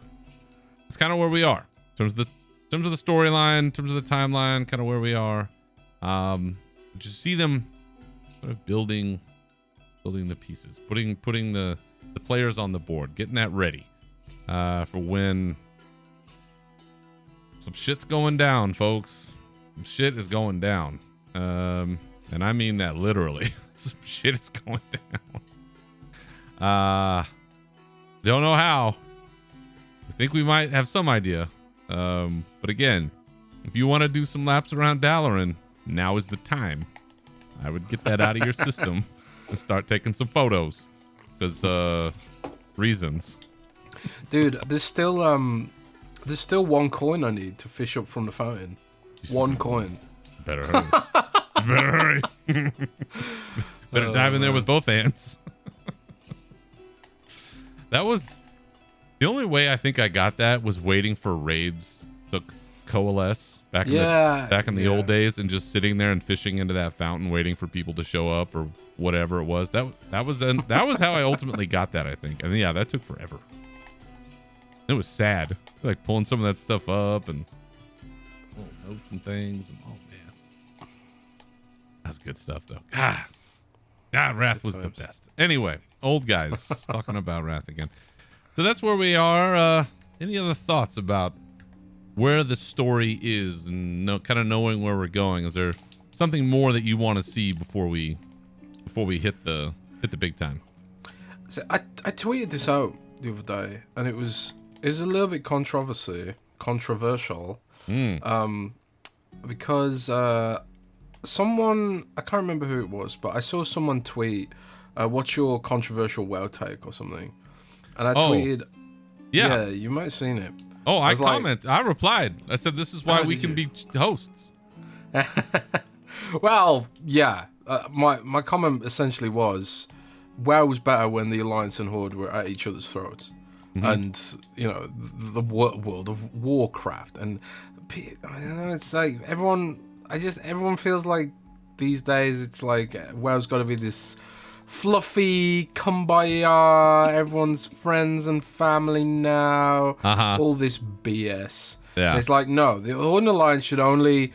kind of where we are in terms of the storyline, in terms of the timeline, kind of where we are. Just see them sort of building the pieces, putting the players on the board, getting that ready for when some shit's going down, folks. Some shit is going down, and I mean that literally. Some shit is going down. Don't know how. I think we might have some idea, but again, if you want to do some laps around Dalaran, now is the time. I would get that out of your system and start taking some photos, because reasons. Dude, there's still one coin I need to fish up from the fountain. One coin. Better hurry. Better dive in there with both hands. That was the only way I think I got that, was waiting for raids to coalesce back in the old days, and just sitting there and fishing into that fountain, waiting for people to show up or whatever it was. That was how I ultimately got that, I think. And yeah, that took forever. It was sad, like pulling some of that stuff up and little notes and things. And, oh man, that's good stuff though. God, Wrath was the best. Anyway, old guys talking about Wrath again. So that's where we are. Any other thoughts about where the story is, and kind of knowing where we're going? Is there something more that you want to see before we hit the big time? So I tweeted this out the other day, and it was a little bit controversial, because someone, I can't remember who it was, but I saw someone tweet, "What's your controversial WoW take?" or something, and I tweeted, "Yeah, you might have seen it." Oh, I replied. I said, "This is why we can be hosts." Well, yeah. My comment essentially was, WoW was better when the Alliance and Horde were at each other's throats. Mm-hmm. And, the world of Warcraft. And, it's like everyone feels like these days it's like WoW's got to be this fluffy kumbaya, everyone's friends and family now, all this BS. Yeah. And it's like, no, the Horde Alliance should only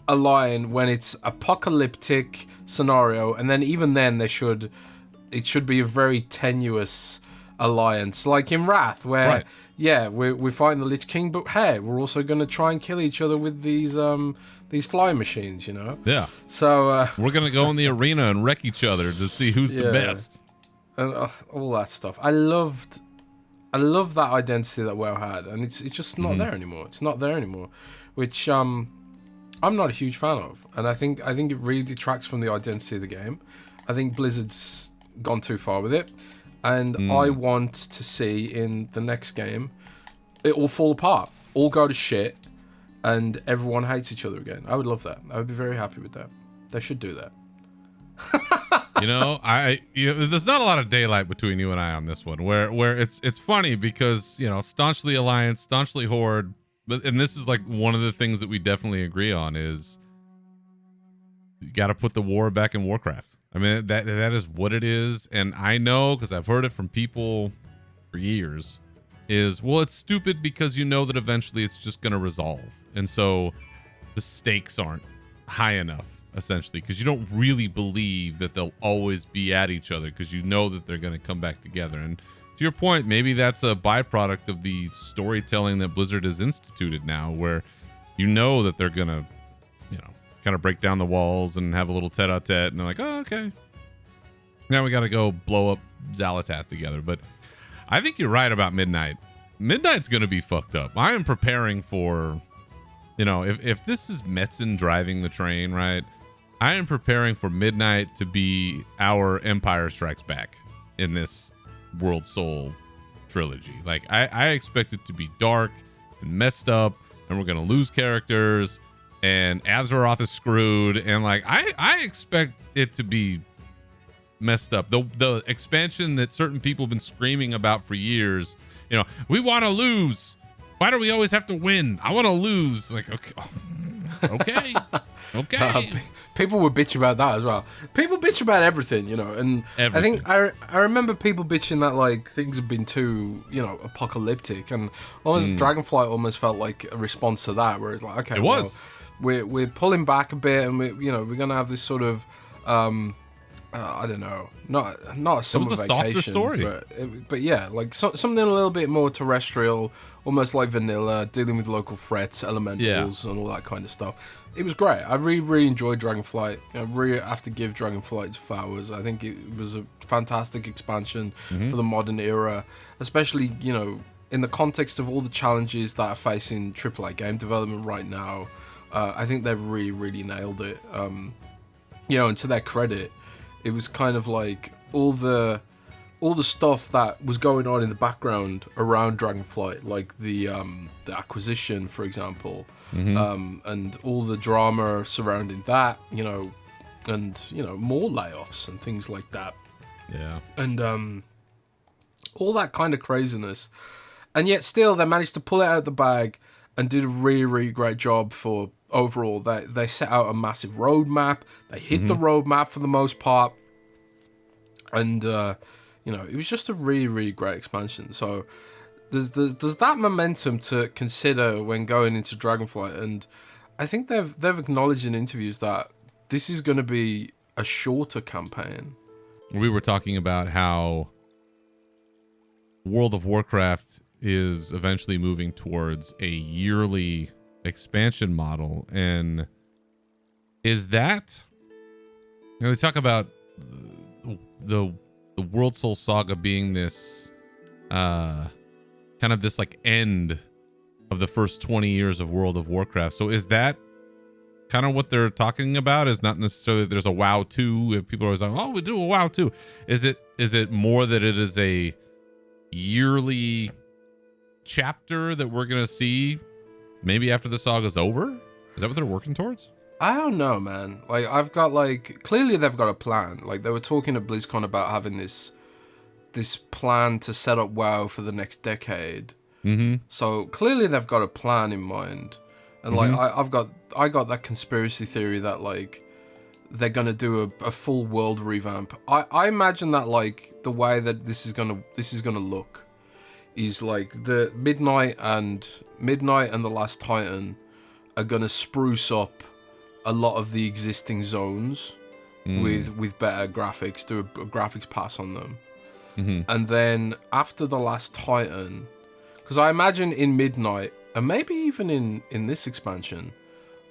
align when it's apocalyptic scenario, and then even then it should be a very tenuous alliance, like in Wrath, where we're fighting the Lich King, but hey, we're also going to try and kill each other with these fly machines, Yeah. So we're going to go in the arena and wreck each other to see who's the best. and all that stuff. I love that identity that WoW had, and it's just not there anymore. It's not there anymore, which I'm not a huge fan of, and I think it really detracts from the identity of the game. I think Blizzard's gone too far with it, and I want to see in the next game it all fall apart, all go to shit, and everyone hates each other again. I would love that. I would be very happy with that. They should do that. There's not a lot of daylight between you and I on this one. Where it's funny because staunchly Alliance, staunchly Horde, and this is like one of the things that we definitely agree on is you got to put the war back in Warcraft. I mean that is what it is, and I know because I've heard it from people for years. It's stupid because you know that eventually it's just going to resolve, and so the stakes aren't high enough. Essentially, because you don't really believe that they'll always be at each other because you know that they're going to come back together. And to your point, maybe that's a byproduct of the storytelling that Blizzard has instituted now, where you know that they're going to, kind of break down the walls and have a little tete-a-tete, and they're like, oh, okay. Now we got to go blow up Xal'atath together. But I think you're right about Midnight. Midnight's going to be fucked up. I am preparing for, if this is Metzen driving the train, right? I am preparing for Midnight to be our Empire Strikes Back in this World Soul trilogy. Like, I expect it to be dark and messed up, and we're going to lose characters, and Azeroth is screwed, and like, I expect it to be messed up. The expansion that certain people have been screaming about for years, we want to lose. Why do we always have to win? I want to lose. Like, okay. Okay. People would bitch about that as well. People bitch about everything, and everything. I think I remember people bitching that like things have been too, apocalyptic, and almost Dragonflight almost felt like a response to that, where it's like, okay, we're pulling back a bit, and we're gonna have this sort of I don't know, not a summer vacation, softer story, but yeah, like something a little bit more terrestrial, almost like vanilla, dealing with local threats, elementals, and all that kind of stuff. It was great. I really enjoyed Dragonflight. I really have to give Dragonflight its flowers. I think it was a fantastic expansion for the modern era, especially in the context of all the challenges that are facing AAA game development right now. I think they've really nailed it. And to their credit, it was kind of like all the stuff that was going on in the background around Dragonflight, like the acquisition, for example, and all the drama surrounding that, and more layoffs and things like that. Yeah. And all that kind of craziness, and yet still they managed to pull it out of the bag and did a really great job for overall. They set out a massive roadmap. They hit the roadmap for the most part, and it was just a really great expansion. So there's that momentum to consider when going into Dragonflight, and I think they've acknowledged in interviews that this is going to be a shorter campaign. We were talking about how World of Warcraft is eventually moving towards a yearly expansion model, and is that they talk about the World Soul Saga being this kind of this like end of the first 20 years of World of Warcraft. So is that kind of what they're talking about? Is not necessarily that there's a WoW 2. People are always like, oh, we do a WoW 2. Is it more that it is a yearly chapter that we're gonna see maybe after the saga's over? Is that what they're working towards? I don't know, man. Like, clearly they've got a plan. Like, they were talking at BlizzCon about having this plan to set up WoW for the next decade. So clearly they've got a plan in mind. And like, I got that conspiracy theory that like they're gonna do a full world revamp. I imagine that like the way that this is gonna look is like the Midnight and the Last Titan are gonna spruce up a lot of the existing zones with better graphics, do a graphics pass on them. And then after the Last Titan, because I imagine in Midnight, and maybe even in this expansion,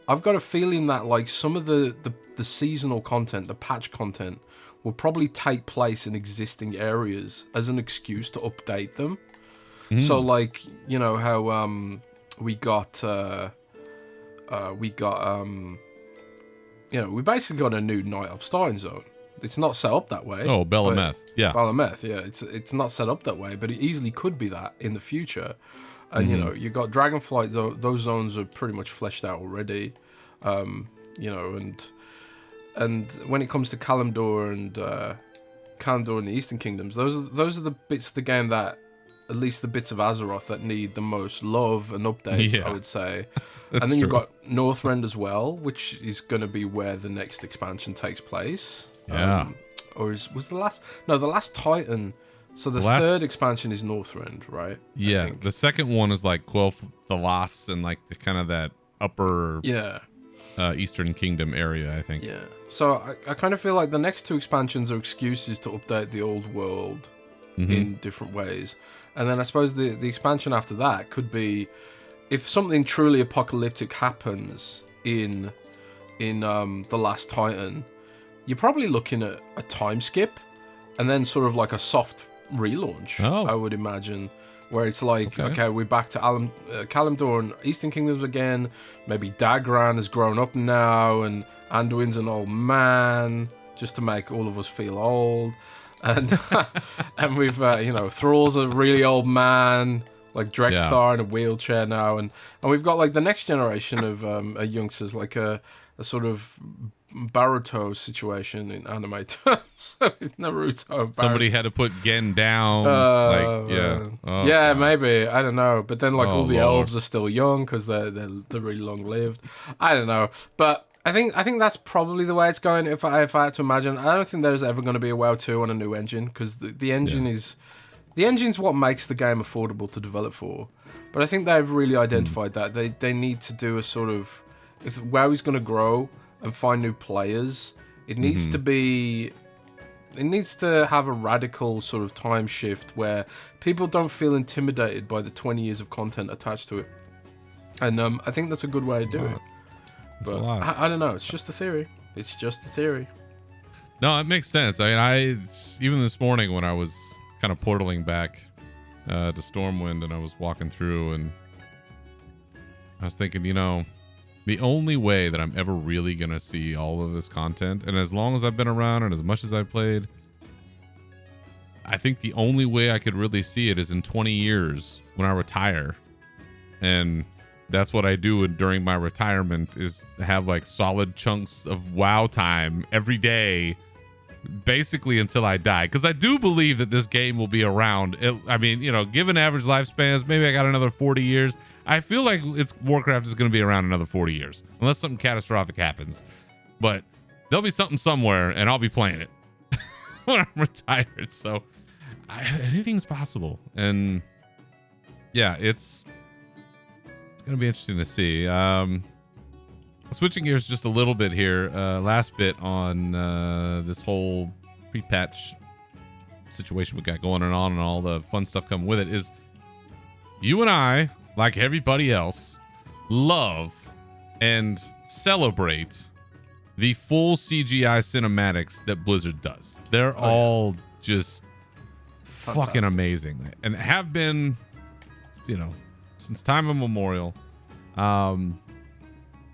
I've got a feeling that like some of the seasonal content, the patch content, will probably take place in existing areas as an excuse to update them. So like, you know how we basically got a new Night of Stein zone. It's not set up that way. Oh, Belameth. Yeah. Belameth, yeah. It's not set up that way, but it easily could be that in the future. And, you know, you got Dragonflight, those zones are pretty much fleshed out already. You know, and when it comes to Kalimdor and the Eastern Kingdoms, those are the bits of the game that, at least the bits of Azeroth, that need the most love and updates, I would say. And then you've got Northrend as well, which is going to be where the next expansion takes place. Yeah. Was the last Titan. So the third expansion is Northrend, right? Yeah. The second one is like Quel'The Lost and like the kind of that upper Eastern Kingdom area, I think. Yeah. So I kind of feel like the next two expansions are excuses to update the old world in different ways. And then I suppose the expansion after that could be, if something truly apocalyptic happens in The Last Titan, you're probably looking at a time skip and then sort of like a soft relaunch, I would imagine, where it's like, okay, we're back to Kalimdor and Eastern Kingdoms again. Maybe Dagran has grown up now and Anduin's an old man, just to make all of us feel old. And and we've Thrall's a really old man, like Drekthar in a wheelchair now, and we've got like the next generation of youngsters, like a sort of Baruto situation in anime terms. Naruto. Somebody had to put Gen down. Maybe, I don't know. But then all the elves are still young because they're really long lived. I don't know, but I think that's probably the way it's going. If I had to imagine, I don't think there's ever going to be a WoW 2 on a new engine, because the engine is the engine's what makes the game affordable to develop for. But I think they've really identified that they need to do a sort of, if WoW is going to grow and find new players, it needs to be. It needs to have a radical sort of time shift where people don't feel intimidated by the 20 years of content attached to it. And I think that's a good way to do it. But I don't know. It's just a theory. It's just a theory. No, it makes sense. I mean, even this morning when I was kind of portaling back to Stormwind and I was walking through and I was thinking, the only way that I'm ever really going to see all of this content, and as long as I've been around and as much as I've played, I think the only way I could really see it is in 20 years when I retire. And that's what I do during my retirement, is have like solid chunks of WoW time every day, basically until I die. Because I do believe that this game will be around. Given average lifespans, maybe I got another 40 years. I feel like Warcraft is going to be around another 40 years, unless something catastrophic happens. But there'll be something somewhere, and I'll be playing it when I'm retired. So anything's possible. And yeah, it's going to be interesting to see. Switching gears just a little bit here. Last bit on this whole pre-patch situation we got going on and all the fun stuff coming with it is, you and I, like everybody else, love and celebrate the full CGI cinematics that Blizzard does. They're all just fucking amazing and have been, since time immemorial.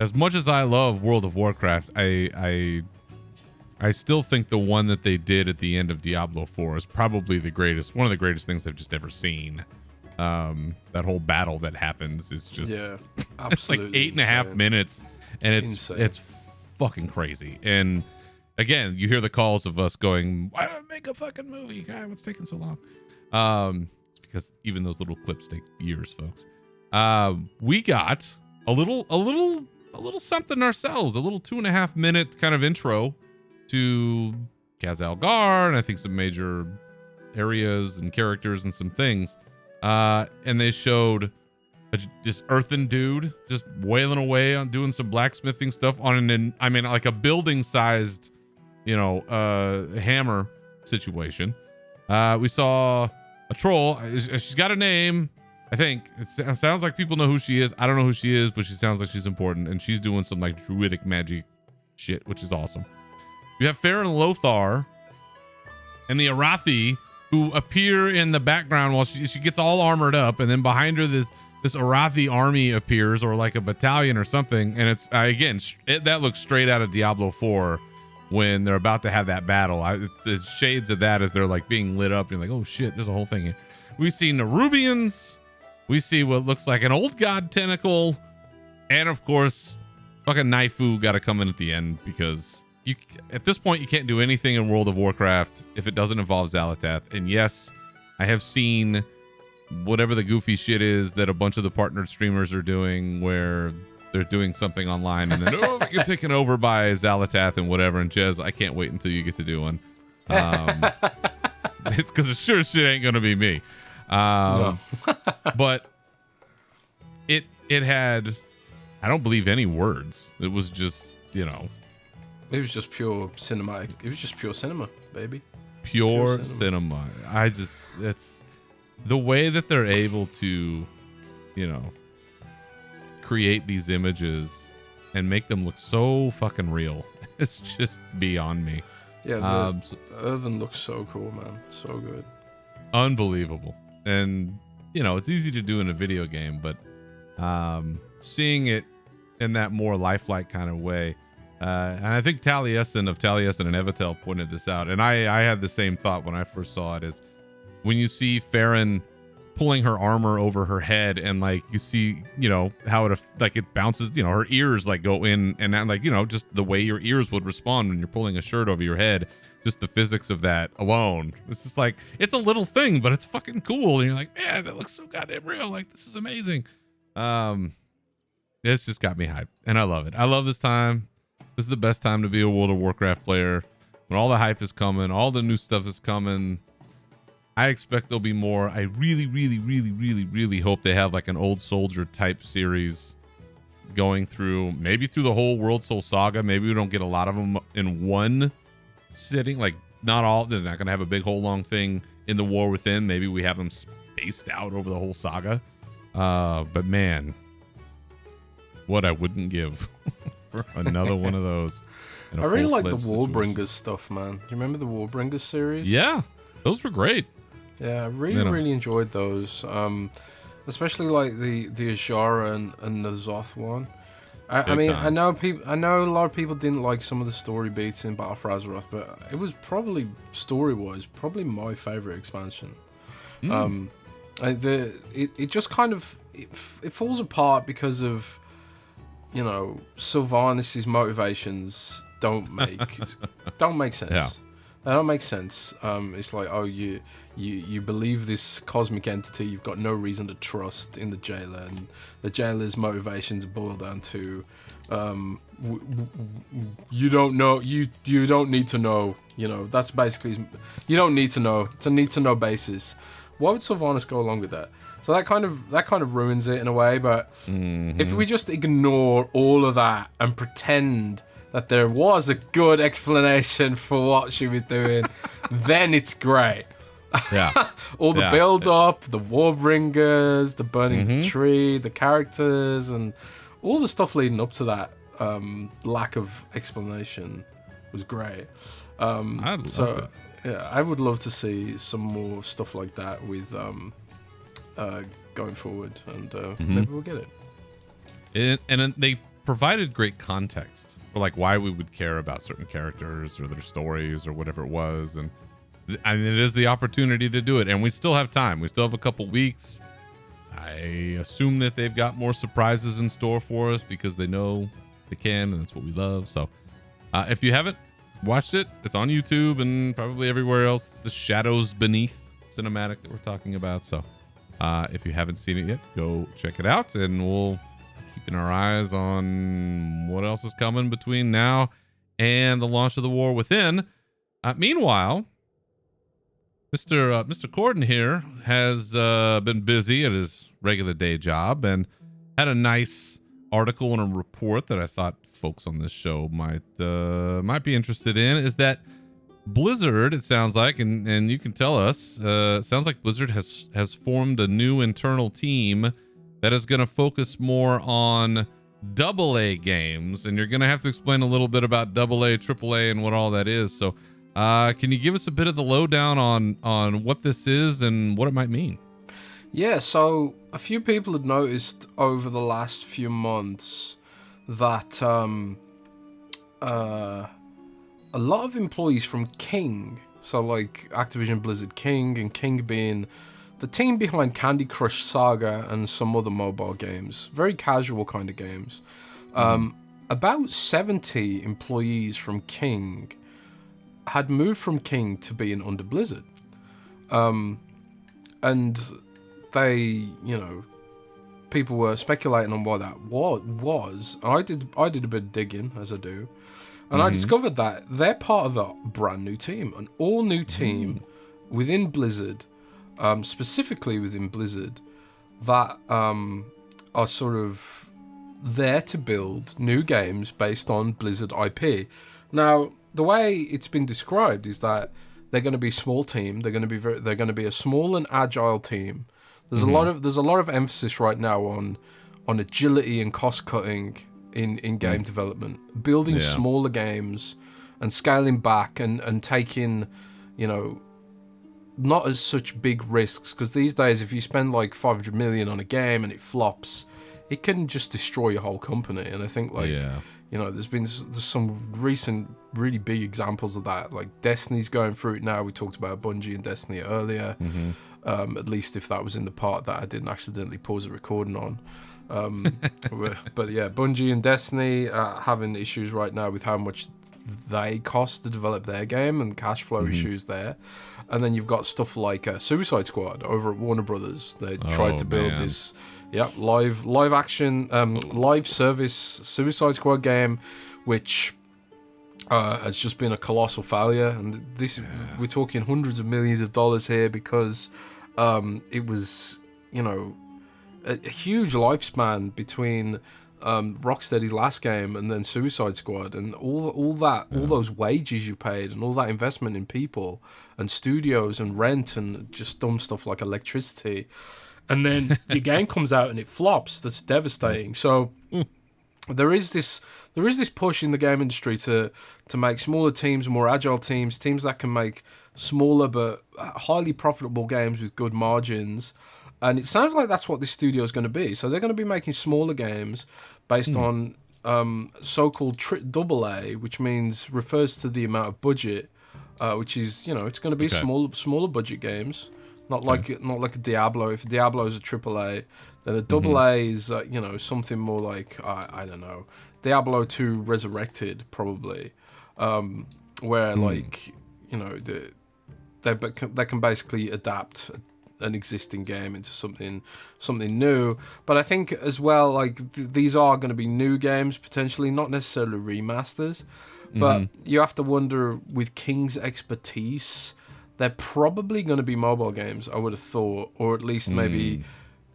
As much as I love World of Warcraft, I still think the one that they did at the end of Diablo 4 is probably one of the greatest things I've just ever seen. That whole battle that happens is just it's like 8.5 minutes, and it's fucking crazy. And again, you hear the calls of us going, "Why don't I make a fucking movie? God, what's taking so long?" It's because even those little clips take years, folks. We got a little something ourselves, a little 2.5 minute kind of intro to Khazal-Gar, and I think some major areas and characters and some things. And they showed this earthen dude just wailing away on doing some blacksmithing stuff on like a building sized, hammer situation. We saw a troll. She's got a name. I think it sounds like people know who she is. I don't know who she is, but she sounds like she's important, and she's doing some like druidic magic shit, which is awesome. You have Farron Lothar, and the Arathi, who appear in the background while she gets all armored up, and then behind her this Arathi army appears, or like a battalion or something, and it's again that looks straight out of Diablo 4 when they're about to have that battle. The shades of that as they're like being lit up. You're like, oh shit, there's a whole thing here. We see Nerubians, we see what looks like an old god tentacle, and of course, fucking Naifu got to come in at the end, because at this point you can't do anything in World of Warcraft if it doesn't involve Xal'atath. And yes, I have seen whatever the goofy shit is that a bunch of the partnered streamers are doing, where they're doing something online and then they get taken over by Xal'atath and whatever. And Jez, I can't wait until you get to do one. It's because it sure shit ain't gonna be me. No. But it had, I don't believe, any words. It was just, you know, it was just pure cinematic. It was just pure cinema, baby. Pure cinema. It's the way that they're able to, you know, create these images and make them look so fucking real. It's just beyond me. Yeah, the Earthen looks so cool, man. So good. Unbelievable. And, you know, it's easy to do in a video game, but seeing it in that more lifelike kind of way. And I think Taliesin of Taliesin and Evitel pointed this out. And I had the same thought when I first saw it, is when you see Farron pulling her armor over her head, and like you see, you know, how it bounces, you know, her ears like go in, and that, like, you know, just the way your ears would respond when you're pulling a shirt over your head, just the physics of that alone. It's just like, it's a little thing, but it's fucking cool. And you're like, man, that looks so goddamn real. Like, this is amazing. It's just got me hyped, and I love it. I love this time. This is the best time to be a World of Warcraft player. When all the hype is coming, all the new stuff is coming. I expect there'll be more. I really, really, really, really, really hope they have like an Old Soldier type series going through, maybe through the whole World Soul Saga. Maybe we don't get a lot of them in one sitting. Like, not all. They're not going to have a big whole long thing in the War Within. Maybe we have them spaced out over the whole saga. But man, what I wouldn't give for another one of those. I really like the Warbringers stuff, man. Do you remember the Warbringers series? Yeah, those were great. Yeah, I really enjoyed those. Especially like the Azshara and the Zoth one. I mean, I know a lot of people didn't like some of the story beats in Battle for Azeroth, but it was probably, story-wise, probably my favorite expansion. It just kind of it falls apart because of, you know, Sylvanas' motivations don't make sense. Yeah. They don't make sense. It's like, oh, you believe this cosmic entity you've got no reason to trust in the jailer, and the jailer's motivations boil down to you don't know, you don't need to know, you know. That's basically, you don't need to know. It's a need to know basis. Why would Sylvanas go along with that? So that kind of ruins it in a way. But if we just ignore all of that and pretend that there was a good explanation for what she was doing, then it's great. Yeah. All the build-up, the Warbringers, the burning the tree, the characters, and all the stuff leading up to that lack of explanation was great. I would love to see some more stuff like that with going forward, and maybe we'll get it. And they provided great context for like why we would care about certain characters or their stories or whatever it was, and it is the opportunity to do it, and we still have time. We still have a couple weeks. I assume that they've got more surprises in store for us because they know they can, and that's what we love. So if you haven't watched it, it's on YouTube and probably everywhere else. The Shadows Beneath cinematic that we're talking about. So if you haven't seen it yet, go check it out, and we'll keeping our eyes on what else is coming between now and the launch of the War Within. Meanwhile, Mr. Corden here has been busy at his regular day job and had a nice article and a report that I thought folks on this show might be interested in. Is that Blizzard, it sounds like, and you can tell us, it sounds like Blizzard has formed a new internal team that is going to focus more on AA games, and you're going to have to explain a little bit about AA, AAA, and what all that is. So Can you give us a bit of the lowdown on what this is and what it might mean? Yeah, so a few people had noticed over the last few months that a lot of employees from King, so like Activision Blizzard King, and King being the team behind Candy Crush Saga and some other mobile games, very casual kind of games. About 70 employees from King had moved from King to being under Blizzard. And they, you know, people were speculating on why that was. I did a bit of digging, as I do. And I discovered that they're part of a brand new team, an all new team within Blizzard, specifically within Blizzard, that are sort of there to build new games based on Blizzard IP. Now, the way it's been described is that they're going to be a small team. They're going to be a small and agile team. There's a lot of emphasis right now on agility and cost cutting in game development, building smaller games and scaling back and taking, you know, not as such big risks, because these days if you spend like 500 million on a game and it flops, it can just destroy your whole company. And I think you know, there's some recent really big examples of that. Like Destiny's going through it now. We talked about Bungie and Destiny earlier. At least if that was in the part that I didn't accidentally pause the recording on. But yeah, Bungie and Destiny are having issues right now with how much they cost to develop their game and cash flow issues there. And then you've got stuff like Suicide Squad over at Warner Brothers. They tried to build this live action live service Suicide Squad game, which has just been a colossal failure. And this we're talking hundreds of millions of dollars here, because it was, you know, a huge lifespan between Rocksteady's last game and then Suicide Squad, and all those wages you paid and all that investment in people and studios and rent and just dumb stuff like electricity, and then your game comes out and it flops. That's devastating. So there is this push in the game industry to make smaller teams, more agile teams that can make smaller but highly profitable games with good margins. And it sounds like that's what this studio is going to be. So they're going to be making smaller games based on so-called AA, which refers to the amount of budget, which is, you know, it's going to be smaller budget games, not like a Diablo. If Diablo is a AAA, then a AA is you know, something more like I don't know, Diablo 2 Resurrected probably, where like, you know, they can basically adapt an existing game into something new. But I think as well, like these are going to be new games potentially, not necessarily remasters. But you have to wonder, with King's expertise, they're probably going to be mobile games, I would have thought, or at least maybe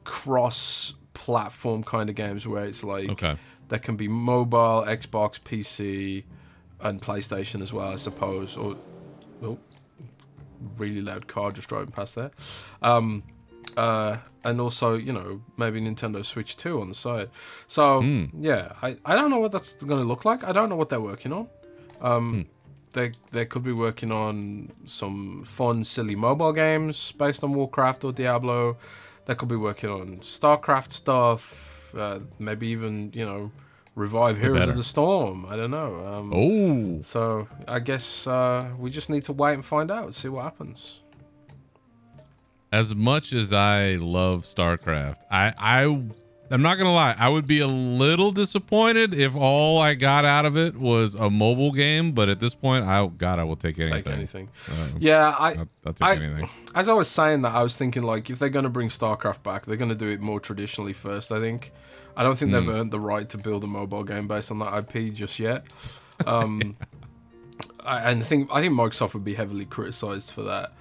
cross-platform kind of games where it's like there can be mobile, Xbox, PC, and PlayStation as well, I suppose. Or really loud car just driving past there. And also, you know, maybe Nintendo Switch 2 on the side. So, yeah, I don't know what that's going to look like. I don't know what they're working on. They could be working on some fun, silly mobile games based on Warcraft or Diablo. They could be working on StarCraft stuff. Maybe even, you know, revive Heroes of the Storm. I don't know. So I guess we just need to wait and find out, see what happens. As much as I love StarCraft, I'm not gonna lie, I would be a little disappointed if all I got out of it was a mobile game. But at this point, I will take anything. I'll take anything. As I was saying that, I was thinking, like, if they're gonna bring StarCraft back, they're gonna do it more traditionally first. I don't think they've earned the right to build a mobile game based on that IP just yet. And I think Microsoft would be heavily criticized for that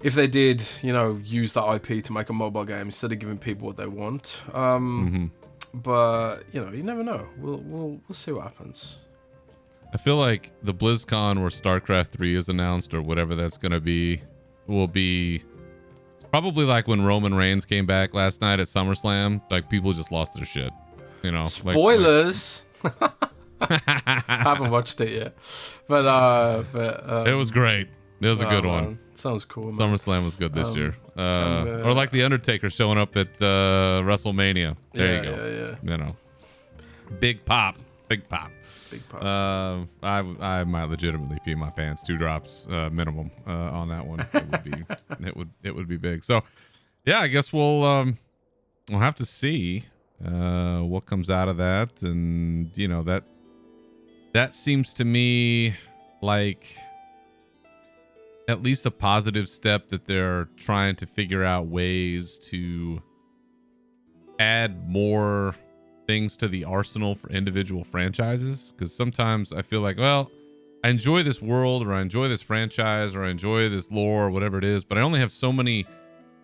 if they did, you know, use that IP to make a mobile game instead of giving people what they want. But you know, you never know. We'll see what happens. I feel like the BlizzCon where StarCraft 3 is announced, or whatever that's gonna be, will be probably like when Roman Reigns came back last night at SummerSlam. Like, people just lost their shit, you know. Spoilers. I haven't watched it yet, but it was great. It was a good one. Man. Sounds cool, man. SummerSlam was good this year. Or like the Undertaker showing up at WrestleMania. There you go. Yeah. You know, big pop. Big pop. I might legitimately pee my pants 2 drops minimum on that one. It would be big. So yeah, I guess we'll have to see what comes out of that, and you know that seems to me like at least a positive step, that they're trying to figure out ways to add more things to the arsenal for individual franchises. Because sometimes I feel like, well, I enjoy this world, or I enjoy this franchise, or I enjoy this lore, or whatever it is, but I only have so many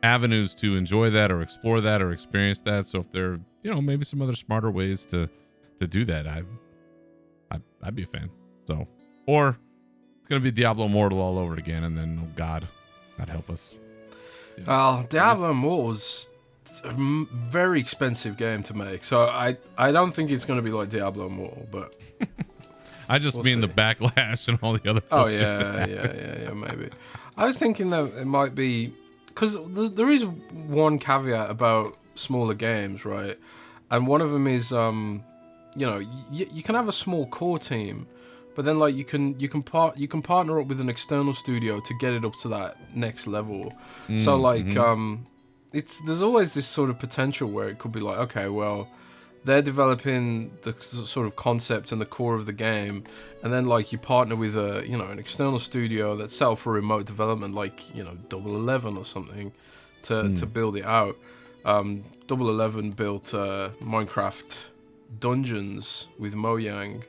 avenues to enjoy that or explore that or experience that. So if there, you know, maybe some other smarter ways to do that, I'd be a fan. So, or it's gonna be Diablo Immortal all over again, and then oh God help us. You know, Diablo Immortal's a very expensive game to make, so I don't think it's gonna be like Diablo Immortal, but I just mean the backlash and all the other. Oh yeah, maybe. I was thinking that it might be, because there is one caveat about smaller games, right? And one of them is, you know, you can have a small core team, but then like you can partner up with an external studio to get it up to that next level. So like there's always this sort of potential where it could be like, okay, well, they're developing the sort of concept and the core of the game, and then like you partner with an external studio that's set up for remote development, like, you know, Double 11 or something, to build it out. Double 11 built Minecraft Dungeons with Mojang,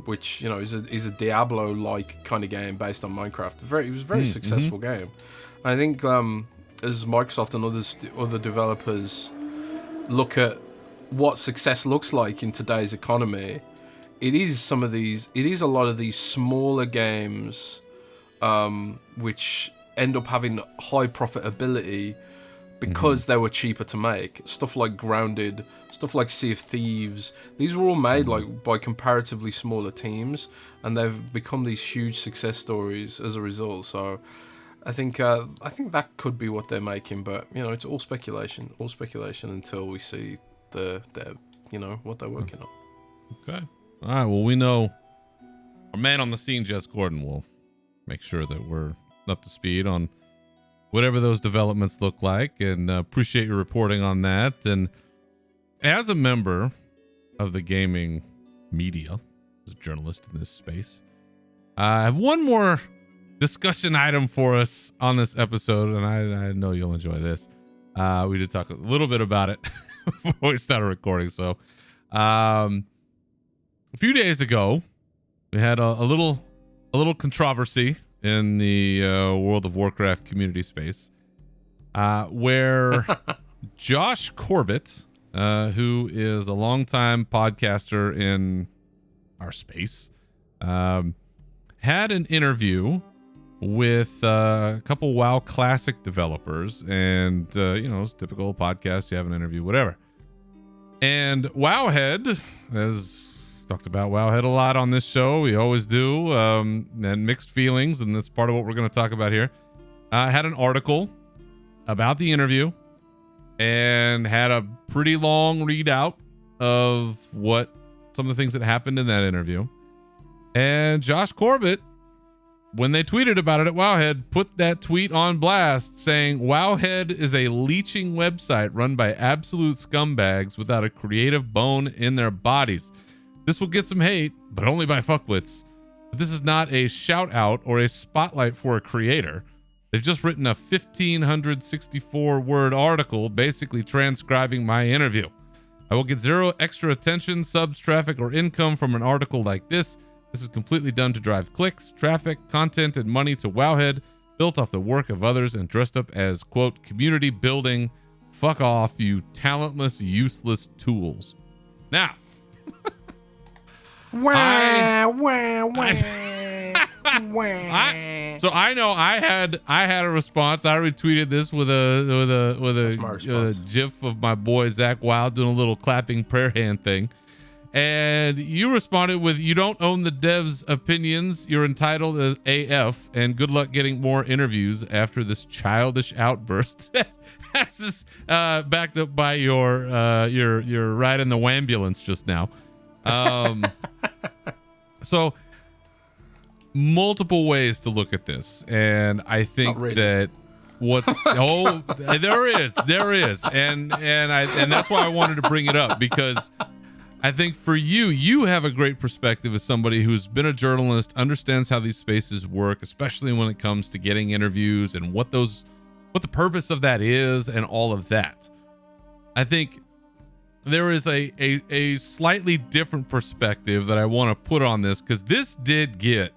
which, you know, is a Diablo-like kind of game based on Minecraft. It was a very successful game. And I think as Microsoft and other developers look at what success looks like in today's economy, it is a lot of these smaller games which end up having high profitability because they were cheaper to make. Stuff like Grounded, stuff like Sea of Thieves, these were all made like by comparatively smaller teams, and they've become these huge success stories as a result. So I think that could be what they're making, but you know, it's all speculation until we see what they're working on. Okay. All right. Well, we know our man on the scene, Jess Gordon, will make sure that we're up to speed on whatever those developments look like, and appreciate your reporting on that. And as a member of the gaming media, as a journalist in this space, I have one more discussion item for us on this episode, and I know you'll enjoy this. We did talk a little bit about it before we started recording. So a few days ago, we had a little controversy in the World of Warcraft community space, where Josh Corbett, who is a longtime podcaster in our space, had an interview with a couple WoW Classic developers, and it's typical podcast, you have an interview, whatever. And Wowhead, as talked about Wowhead a lot on this show, we always do, and mixed feelings, and that's part of what we're going to talk about here. Had an article about the interview and had a pretty long readout of what some of the things that happened in that interview. And Josh Corbett, when they tweeted about it at Wowhead, put that tweet on blast saying, Wowhead is a leeching website run by absolute scumbags without a creative bone in their bodies. This will get some hate, but only by fuckwits. But this is not a shout out or a spotlight for a creator. They've just written a 1,564 word article basically transcribing my interview. I will get zero extra attention, subs, traffic, or income from an article like this. This is completely done to drive clicks, traffic, content, and money to Wowhead, built off the work of others and dressed up as, quote, community building. Fuck off, you talentless, useless tools. Now, so I know I had a response. I retweeted this with a GIF of my boy Zach Wild doing a little clapping prayer hand thing, And you responded with, "You don't own the devs' opinions. You're entitled as AF, and good luck getting more interviews after this childish outburst." This is backed up by your ride in the wambulance just now. So multiple ways to look at this, and I think that there is, and that's why I wanted to bring it up, because I think for you have a great perspective as somebody who's been a journalist, understands how these spaces work, especially when it comes to getting interviews and what the purpose of that is and all of that. I think there is a slightly different perspective that I want to put on this, because this did get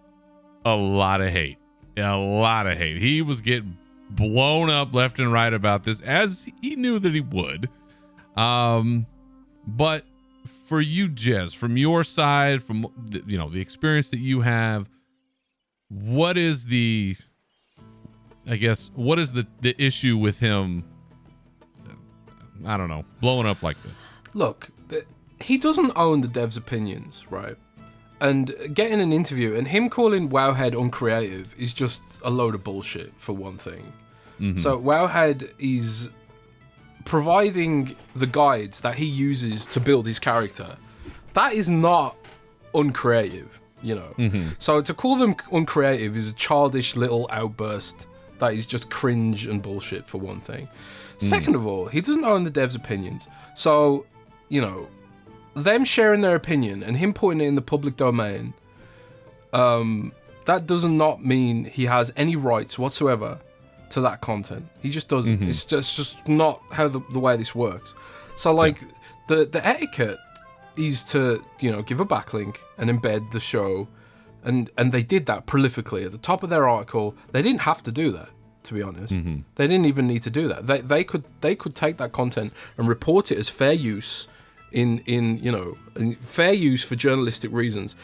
a lot of hate. He was getting blown up left and right about this, as he knew that he would. But for you, Jez, from your side, from the experience that you have, what is the issue with him? I don't know, blowing up like this. Look, he doesn't own the devs' opinions, right? And getting an interview and him calling Wowhead uncreative is just a load of bullshit, for one thing. Mm-hmm. So Wowhead is providing the guides that he uses to build his character. That is not uncreative, Mm-hmm. So to call them uncreative is a childish little outburst that is just cringe and bullshit, for one thing. Second of all, he doesn't own the devs' opinions. So, them sharing their opinion and him putting it in the public domain, that does not mean he has any rights whatsoever to that content. He just doesn't. Mm-hmm. It's just not how the way this works. So, the etiquette is to, give a backlink and embed the show, and they did that prolifically at the top of their article. They didn't have to do that, to be honest. Mm-hmm. They didn't even need to do that. They could take that content and report it as fair use in fair use for journalistic reasons.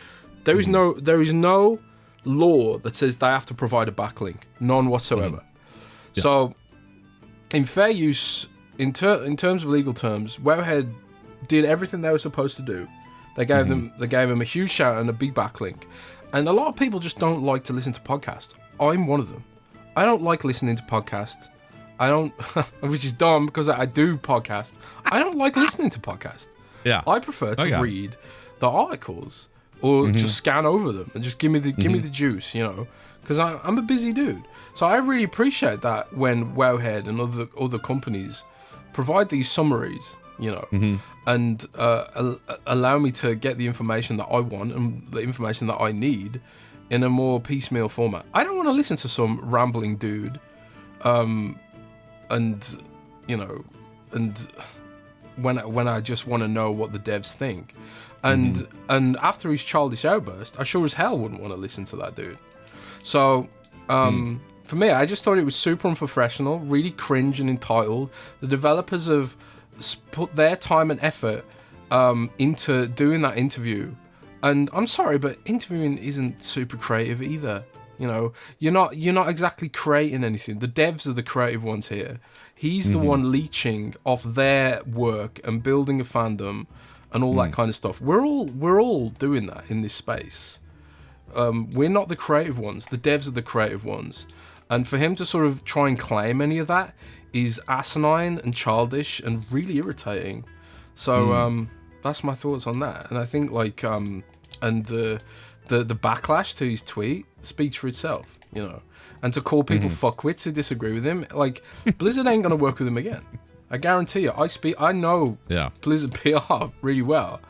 There is no law that says they have to provide a backlink, none whatsoever. Mm-hmm. Yeah. So in fair use, in terms of legal terms, Wowhead did everything they were supposed to do. They gave him a huge shout and a big backlink. And a lot of people just don't like to listen to podcasts. I'm one of them. I don't like listening to podcasts. I don't, which is dumb because I do podcasts. I don't like listening to podcasts. Yeah. I prefer to read the articles or just scan over them and just give me the juice, because I'm a busy dude. So I really appreciate that when Wowhead and other companies provide these summaries, and allow me to get the information that I want and the information that I need in a more piecemeal format. I don't want to listen to some rambling dude, and when I just want to know what the devs think. And after his childish outburst, I sure as hell wouldn't want to listen to that dude. So for me, I just thought it was super unprofessional, really cringe and entitled. The developers have put their time and effort into doing that interview. And I'm sorry, but interviewing isn't super creative either. You're not exactly creating anything. The devs are the creative ones here. He's the one leeching off their work and building a fandom and all that kind of stuff. We're all doing that in this space. We're not the creative ones. The devs are the creative ones. And for him to sort of try and claim any of that is asinine and childish and really irritating. So that's my thoughts on that. And I think and the backlash to his tweet speaks for itself, And to call people fuckwits who disagree with him, Blizzard ain't gonna work with him again. I guarantee you. I know Blizzard PR really well,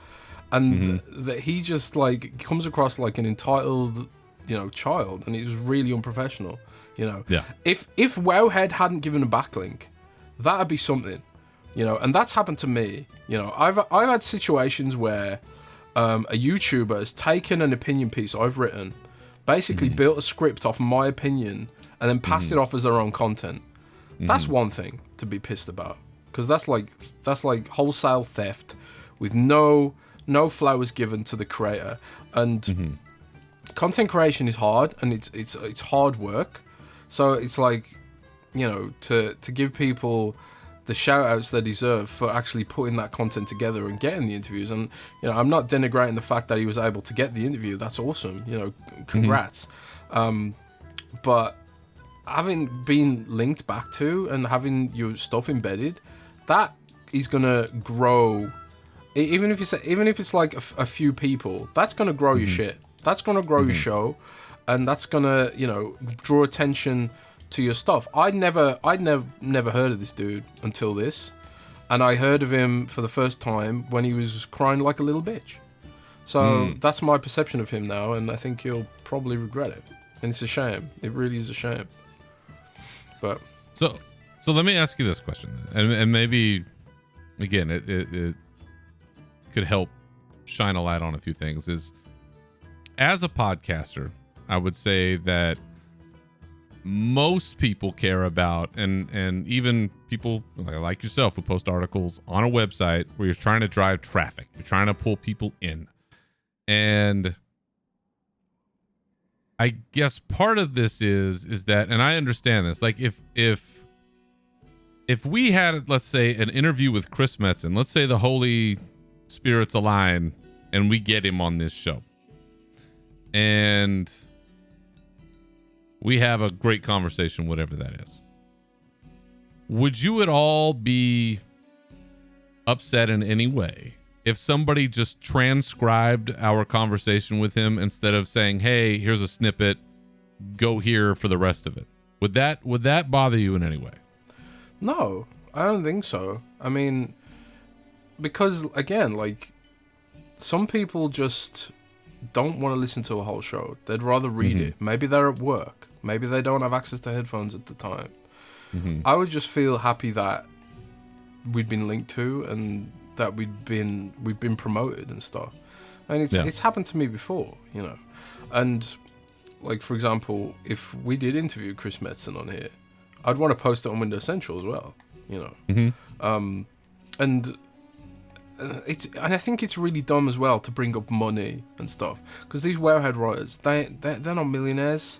and that he just comes across like an entitled, child, and he's really unprofessional. Yeah. If Wowhead hadn't given a backlink, that'd be something, and that's happened to me. I've had situations where a YouTuber has taken an opinion piece I've written, basically built a script off my opinion, and then passed it off as their own content. That's one thing to be pissed about, because that's like wholesale theft with no flowers given to the creator. And content creation is hard, and it's hard work. So it's to give people the shout outs they deserve for actually putting that content together and getting the interviews. And, you know, I'm not denigrating the fact that he was able to get the interview. That's awesome. You know, congrats. But having been linked back to and having your stuff embedded, that is going to grow. Even if it's like a few people, that's going to grow your shit. That's going to grow your show. And that's going to, you know, draw attention to your stuff. I'd never heard of this dude until this, and I heard of him for the first time when he was crying like a little bitch. So that's my perception of him now, and I think he'll probably regret it. And it's a shame. It really is a shame. But so let me ask you this question, and maybe again it could help shine a light on a few things. Is, as a podcaster, I would say that most people care about, and even people like yourself who post articles on a website where you're trying to drive traffic, you're trying to pull people in. And I guess part of this is that, and I understand this, like if we had, let's say, an interview with Chris Metzen, let's say the Holy Spirits align and we get him on this show, and we have a great conversation, whatever that is, would you at all be upset in any way if somebody just transcribed our conversation with him instead of saying, hey, here's a snippet, go here for the rest of it? Would that bother you in any way? No, I don't think so. I mean, because again, like, some people just don't want to listen to a whole show. They'd rather read it. Maybe they're at work. Maybe they don't have access to headphones at the time. I would just feel happy that we'd been linked to and that we've been promoted and stuff. And it's happened to me before, you know. And like, for example, if we did interview Chris Metzen on here, I'd want to post it on Windows Central as well, you know. And I think it's really dumb as well to bring up money and stuff, because these Wowhead writers, they're not millionaires.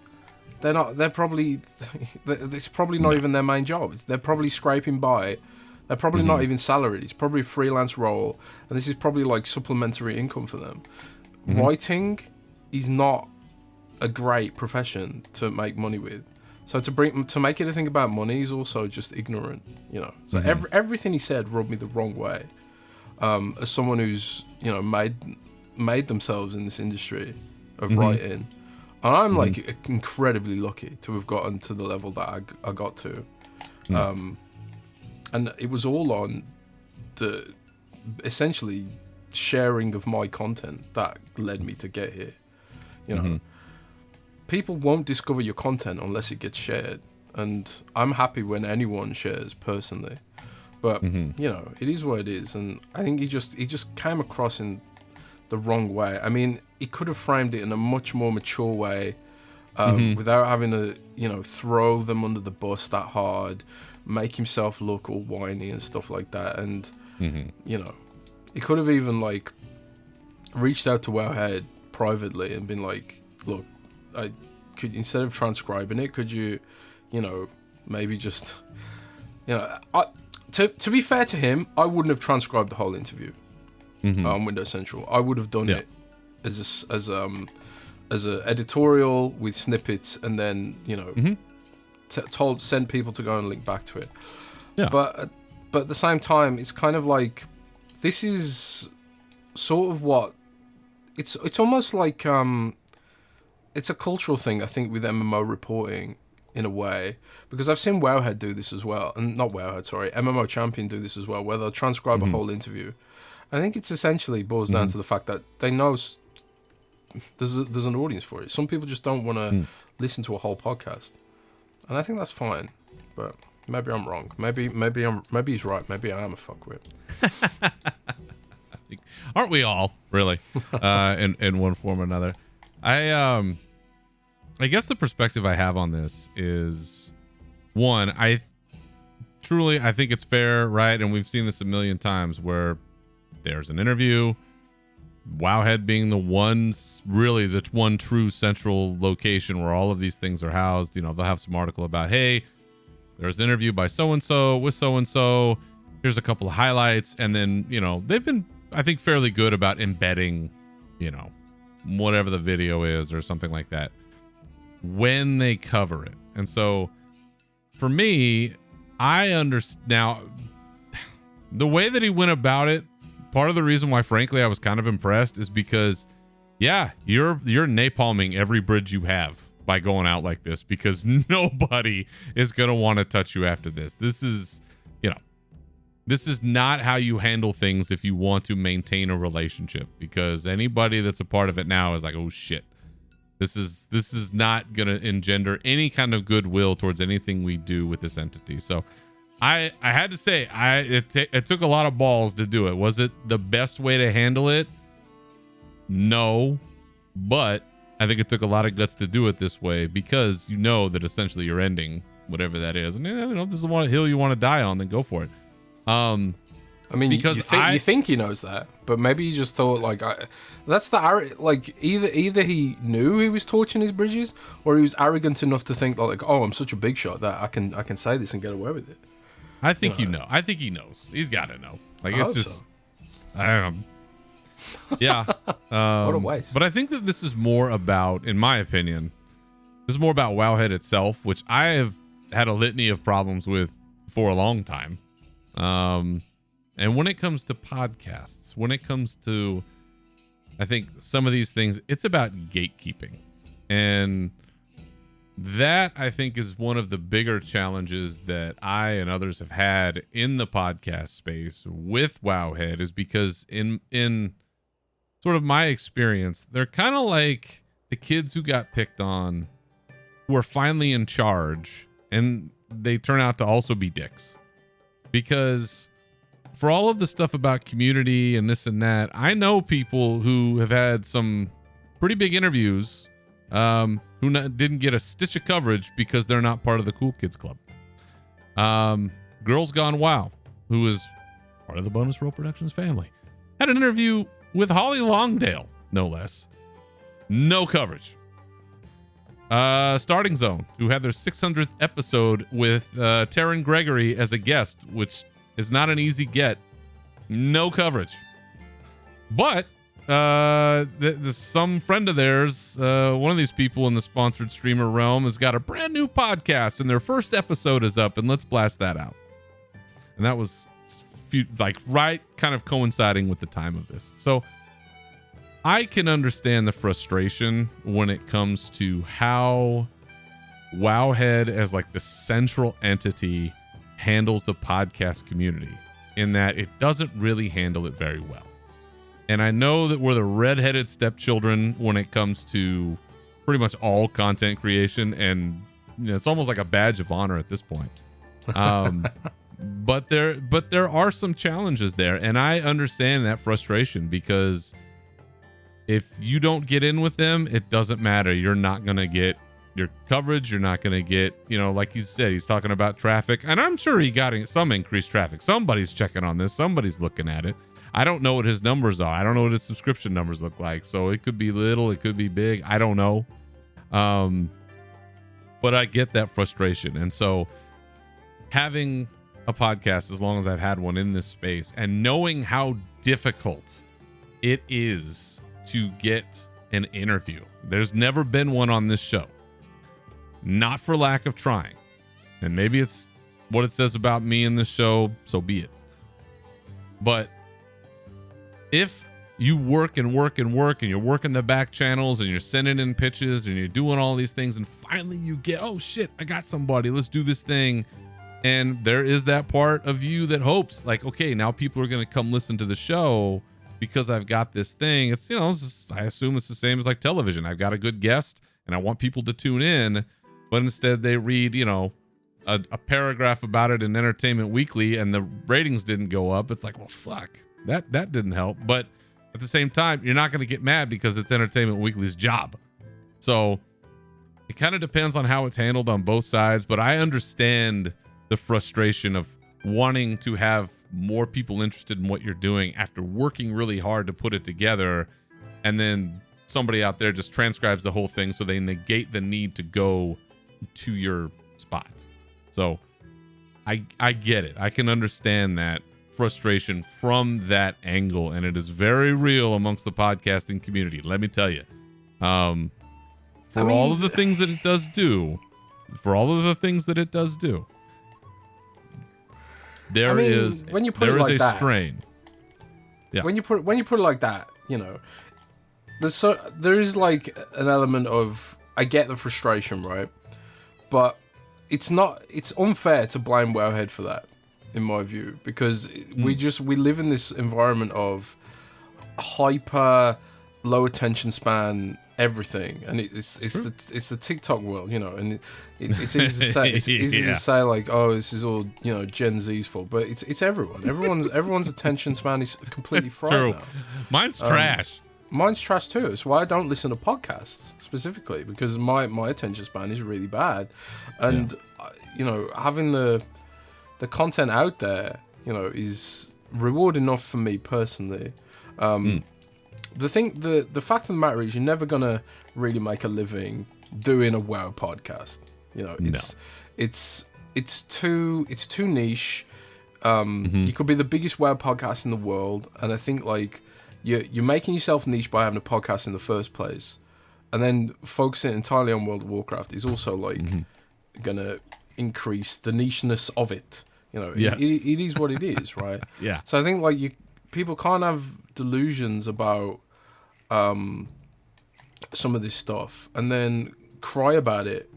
They're probably it's probably not even their main job. They're probably scraping by. They're probably not even salaried. It's probably a freelance role, and this is probably like supplementary income for them. Writing is not a great profession to make money with. So to make anything about money is also just ignorant, you know. So everything he said rubbed me the wrong way. As someone who's, you know, made themselves in this industry of writing, and I'm like incredibly lucky to have gotten to the level that I got to, and it was all on the essentially sharing of my content that led me to get here. You know, people won't discover your content unless it gets shared, and I'm happy when anyone shares personally. But you know, it is what it is, and I think he just came across in the wrong way. I mean, he could have framed it in a much more mature way, without having to, you know, throw them under the bus that hard, make himself look all whiny and stuff like that. And you know, he could have even like reached out to Wowhead privately and been like, look, I could, instead of transcribing it, could you, you know, maybe just, you know, to be fair to him, I wouldn't have transcribed the whole interview on Windows Central. I would have done it as a editorial with snippets, and then, you know, send people to go and link back to it. Yeah. But at the same time, it's kind of like, this is sort of what it's almost like it's a cultural thing, I think, with MMO reporting in a way, because I've seen Wowhead do this as well, and not Wowhead, sorry, MMO Champion do this as well, where they'll transcribe a whole interview. I think it's essentially boils down to the fact that they know there's an audience for it. Some people just don't want to listen to a whole podcast, and I think that's fine. But maybe I'm wrong. Maybe he's right. Maybe I am a fuckwit. Aren't we all, really? In one form or another. I guess the perspective I have on this is, one, I think it's fair, right? And we've seen this a million times where there's an interview, Wowhead being the one true central location where all of these things are housed. You know, they'll have some article about, hey, there's an interview by so-and-so with so-and-so. Here's a couple of highlights. And then, they've been, I think, fairly good about embedding, whatever the video is or something like that when they cover it. And so for me, I understand now the way that he went about it. Part of the reason why, frankly, I was kind of impressed is because, yeah, you're napalming every bridge you have by going out like this, because nobody is going to want to touch you after this. This is not how you handle things if you want to maintain a relationship, because anybody that's a part of it now is like, oh shit, this is not going to engender any kind of goodwill towards anything we do with this entity. So I had to say, it took a lot of balls to do it. Was it the best way to handle it? No, but I think it took a lot of guts to do it this way, because that essentially you're ending whatever that is. And if this is a hill you want to die on, then go for it. I mean, because you think he knows that, but maybe he just thought that's the either he knew he was torching his bridges, or he was arrogant enough to think oh, I'm such a big shot that I can say this and get away with it. I think I think he knows. He's got to know. It's just, I don't know. Yeah. What a waste. But I think that this is more about, in my opinion, this is more about Wowhead itself, which I have had a litany of problems with for a long time. And when it comes to podcasts, when it comes to, I think some of these things, it's about gatekeeping. And that, I think, is one of the bigger challenges that I and others have had in the podcast space with Wowhead, is because in sort of my experience, they're kind of like the kids who got picked on, who are finally in charge, and they turn out to also be dicks. Because for all of the stuff about community and this and that, I know people who have had some pretty big interviews who didn't get a stitch of coverage because they're not part of the Cool Kids Club. Girls Gone WoW, who is part of the Bonus Roll Productions family, had an interview with Holly Longdale, no less. No coverage. Starting Zone, who had their 600th episode with Taryn Gregory as a guest, which is not an easy get. No coverage. But some friend of theirs, one of these people in the sponsored streamer realm, has got a brand new podcast, and their first episode is up, and let's blast that out. And that was right kind of coinciding with the time of this. So I can understand the frustration when it comes to how Wowhead, as the central entity, handles the podcast community, in that it doesn't really handle it very well. And I know that we're the redheaded stepchildren when it comes to pretty much all content creation, and it's almost like a badge of honor at this point. But there are some challenges there, and I understand that frustration, because if you don't get in with them, it doesn't matter. You're not going to get your coverage. You're not going to get, like he said, he's talking about traffic, and I'm sure he got some increased traffic. Somebody's checking on this. Somebody's looking at it. I don't know what his numbers are. I don't know what his subscription numbers look like. So it could be little, it could be big. I don't know. But I get that frustration. And so having a podcast, as long as I've had one in this space, and knowing how difficult it is to get an interview. There's never been one on this show. Not for lack of trying. And maybe it's what it says about me in this show, so be it. But if you work and work and work, and you're working the back channels, and you're sending in pitches, and you're doing all these things, and finally you get, oh shit, I got somebody, let's do this thing. And there is that part of you that hopes, okay, now people are going to come listen to the show because I've got this thing. It's, I assume it's the same as television. I've got a good guest and I want people to tune in, but instead they read, a paragraph about it in Entertainment Weekly, and the ratings didn't go up. It's well, fuck, that didn't help. But at the same time, you're not going to get mad because it's Entertainment Weekly's job. So it kind of depends on how it's handled on both sides, but I understand the frustration of wanting to have more people interested in what you're doing after working really hard to put it together, and then somebody out there just transcribes the whole thing, so they negate the need to go to your spot. So I get it. I can understand that frustration from that angle, and it is very real amongst the podcasting community. Let me tell you, all of the things that it does do, there is when you put it like a that, strain. Yeah. When you put it like that, there is like an element of, I get the frustration, right? But it's unfair to blame Wowhead for that, in my view, because we live in this environment of hyper low attention span everything, and it's the TikTok world, and it's easy to say, to say like, oh, this is all Gen Z's fault, but it's everyone's attention span is completely fried now. Mine's trash. Mine's trash too. It's why I don't listen to podcasts specifically, because my attention span is really bad, and having the content out there, is reward enough for me personally. The fact of the matter is, you're never gonna really make a living doing a WoW podcast. It's too niche. You could be the biggest WoW podcast in the world, and I think like you're making yourself niche by having a podcast in the first place, and then focusing entirely on World of Warcraft is also like gonna increase the nicheness of it. Yes. It is what it is, right? Yeah. So I think like people can't have delusions about some of this stuff and then cry about it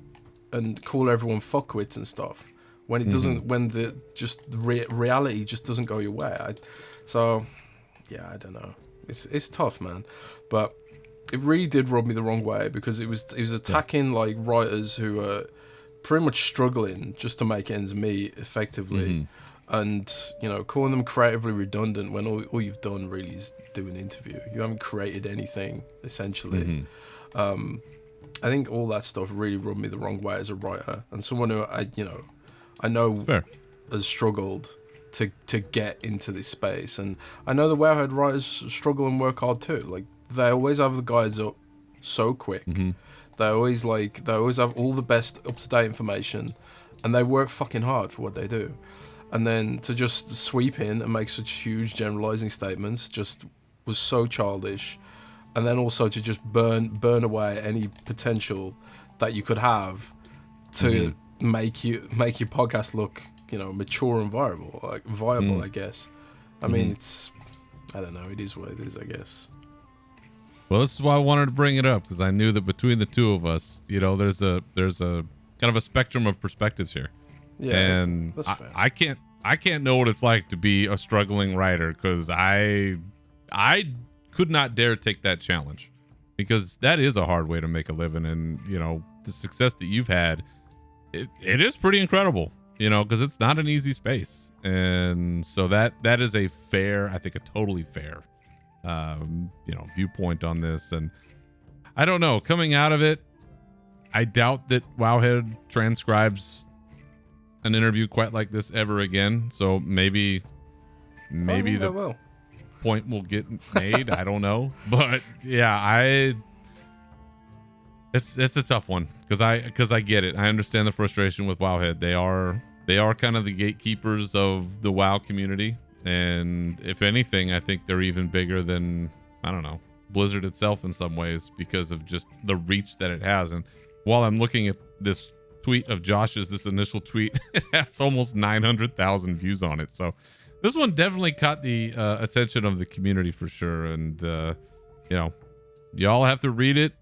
and call everyone fuckwits and stuff when it doesn't, when the reality just doesn't go your way. I don't know. It's tough, man, but it really did rub me the wrong way, because it was attacking like writers who are pretty much struggling just to make ends meet effectively, and calling them creatively redundant when all you've done really is do an interview. You haven't created anything essentially. I think all that stuff really rubbed me the wrong way as a writer, and someone who I know Fair. has struggled to get into this space, and I know the Wowhead writers struggle and work hard too. Like, they always have the guides up so quick. They always have all the best up-to-date information, and they work fucking hard for what they do. And then to just sweep in and make such huge generalizing statements just was so childish. And then also to just burn away any potential that you could have to make your podcast look, mature and viable, I guess. I mean, I don't know, it is what it is, I guess. Well, this is why I wanted to bring it up, because I knew that between the two of us, there's a kind of a spectrum of perspectives here. Yeah, and that's fair. I can't know what it's like to be a struggling writer, because I could not dare take that challenge, because that is a hard way to make a living. And the success that you've had, it is pretty incredible, because it's not an easy space. And so that is a totally fair viewpoint on this. And I don't know, coming out of it, I doubt that Wowhead transcribes an interview quite like this ever again. So maybe the point will get made. I don't know, but yeah, it's a tough one, because I get it. I understand the frustration with Wowhead. They are kind of the gatekeepers of the WoW community, and if anything, I think they're even bigger than, I don't know, Blizzard itself in some ways, because of just the reach that it has. And while I'm looking at this tweet of Josh's, this initial tweet, it has almost 900,000 views on it. So this one definitely caught the attention of the community for sure. And y'all have to read it,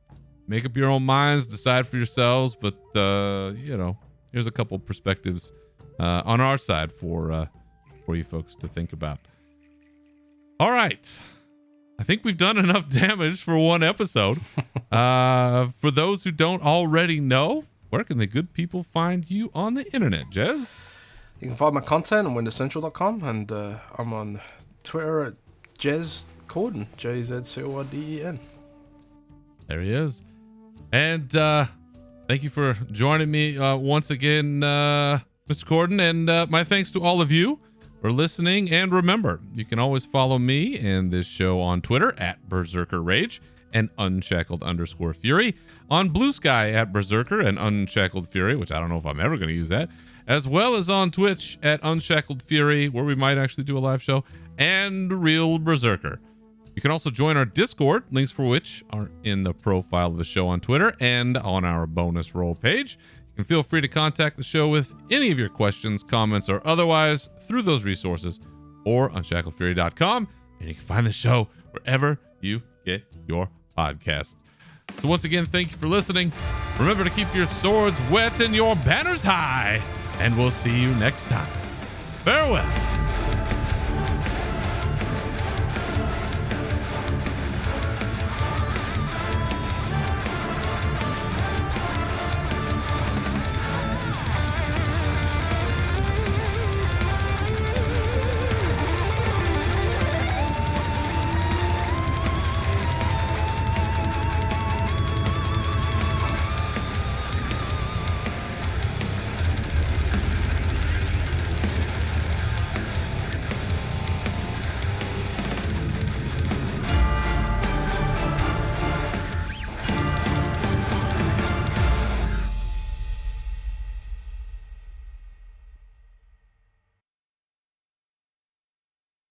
make up your own minds, decide for yourselves. But here's a couple perspectives on our side for you folks to think about. All right, I think we've done enough damage for one episode. For those who don't already know, where can the good people find you on the internet, Jez? You can find my content on windowcentral.com, and I'm on Twitter at Jez Corden, JZCORDEN. There he is. And thank you for joining me once again, Mr. Corden. And my thanks to all of you for listening. And remember, you can always follow me and this show on Twitter at Berserker Rage and Unshackled_Fury, on Blue Sky at Berserker and Unshackled Fury, which I don't know if I'm ever going to use that, as well as on Twitch at Unshackled Fury, where we might actually do a live show, and Real Berserker. You can also join our Discord, links for which are in the profile of the show on Twitter and on our bonus roll page. You can feel free to contact the show with any of your questions, comments, or otherwise through those resources or unshackledfury.com. And you can find the show wherever you get your podcasts. So once again, thank you for listening. Remember to keep your swords wet and your banners high. And we'll see you next time. Farewell.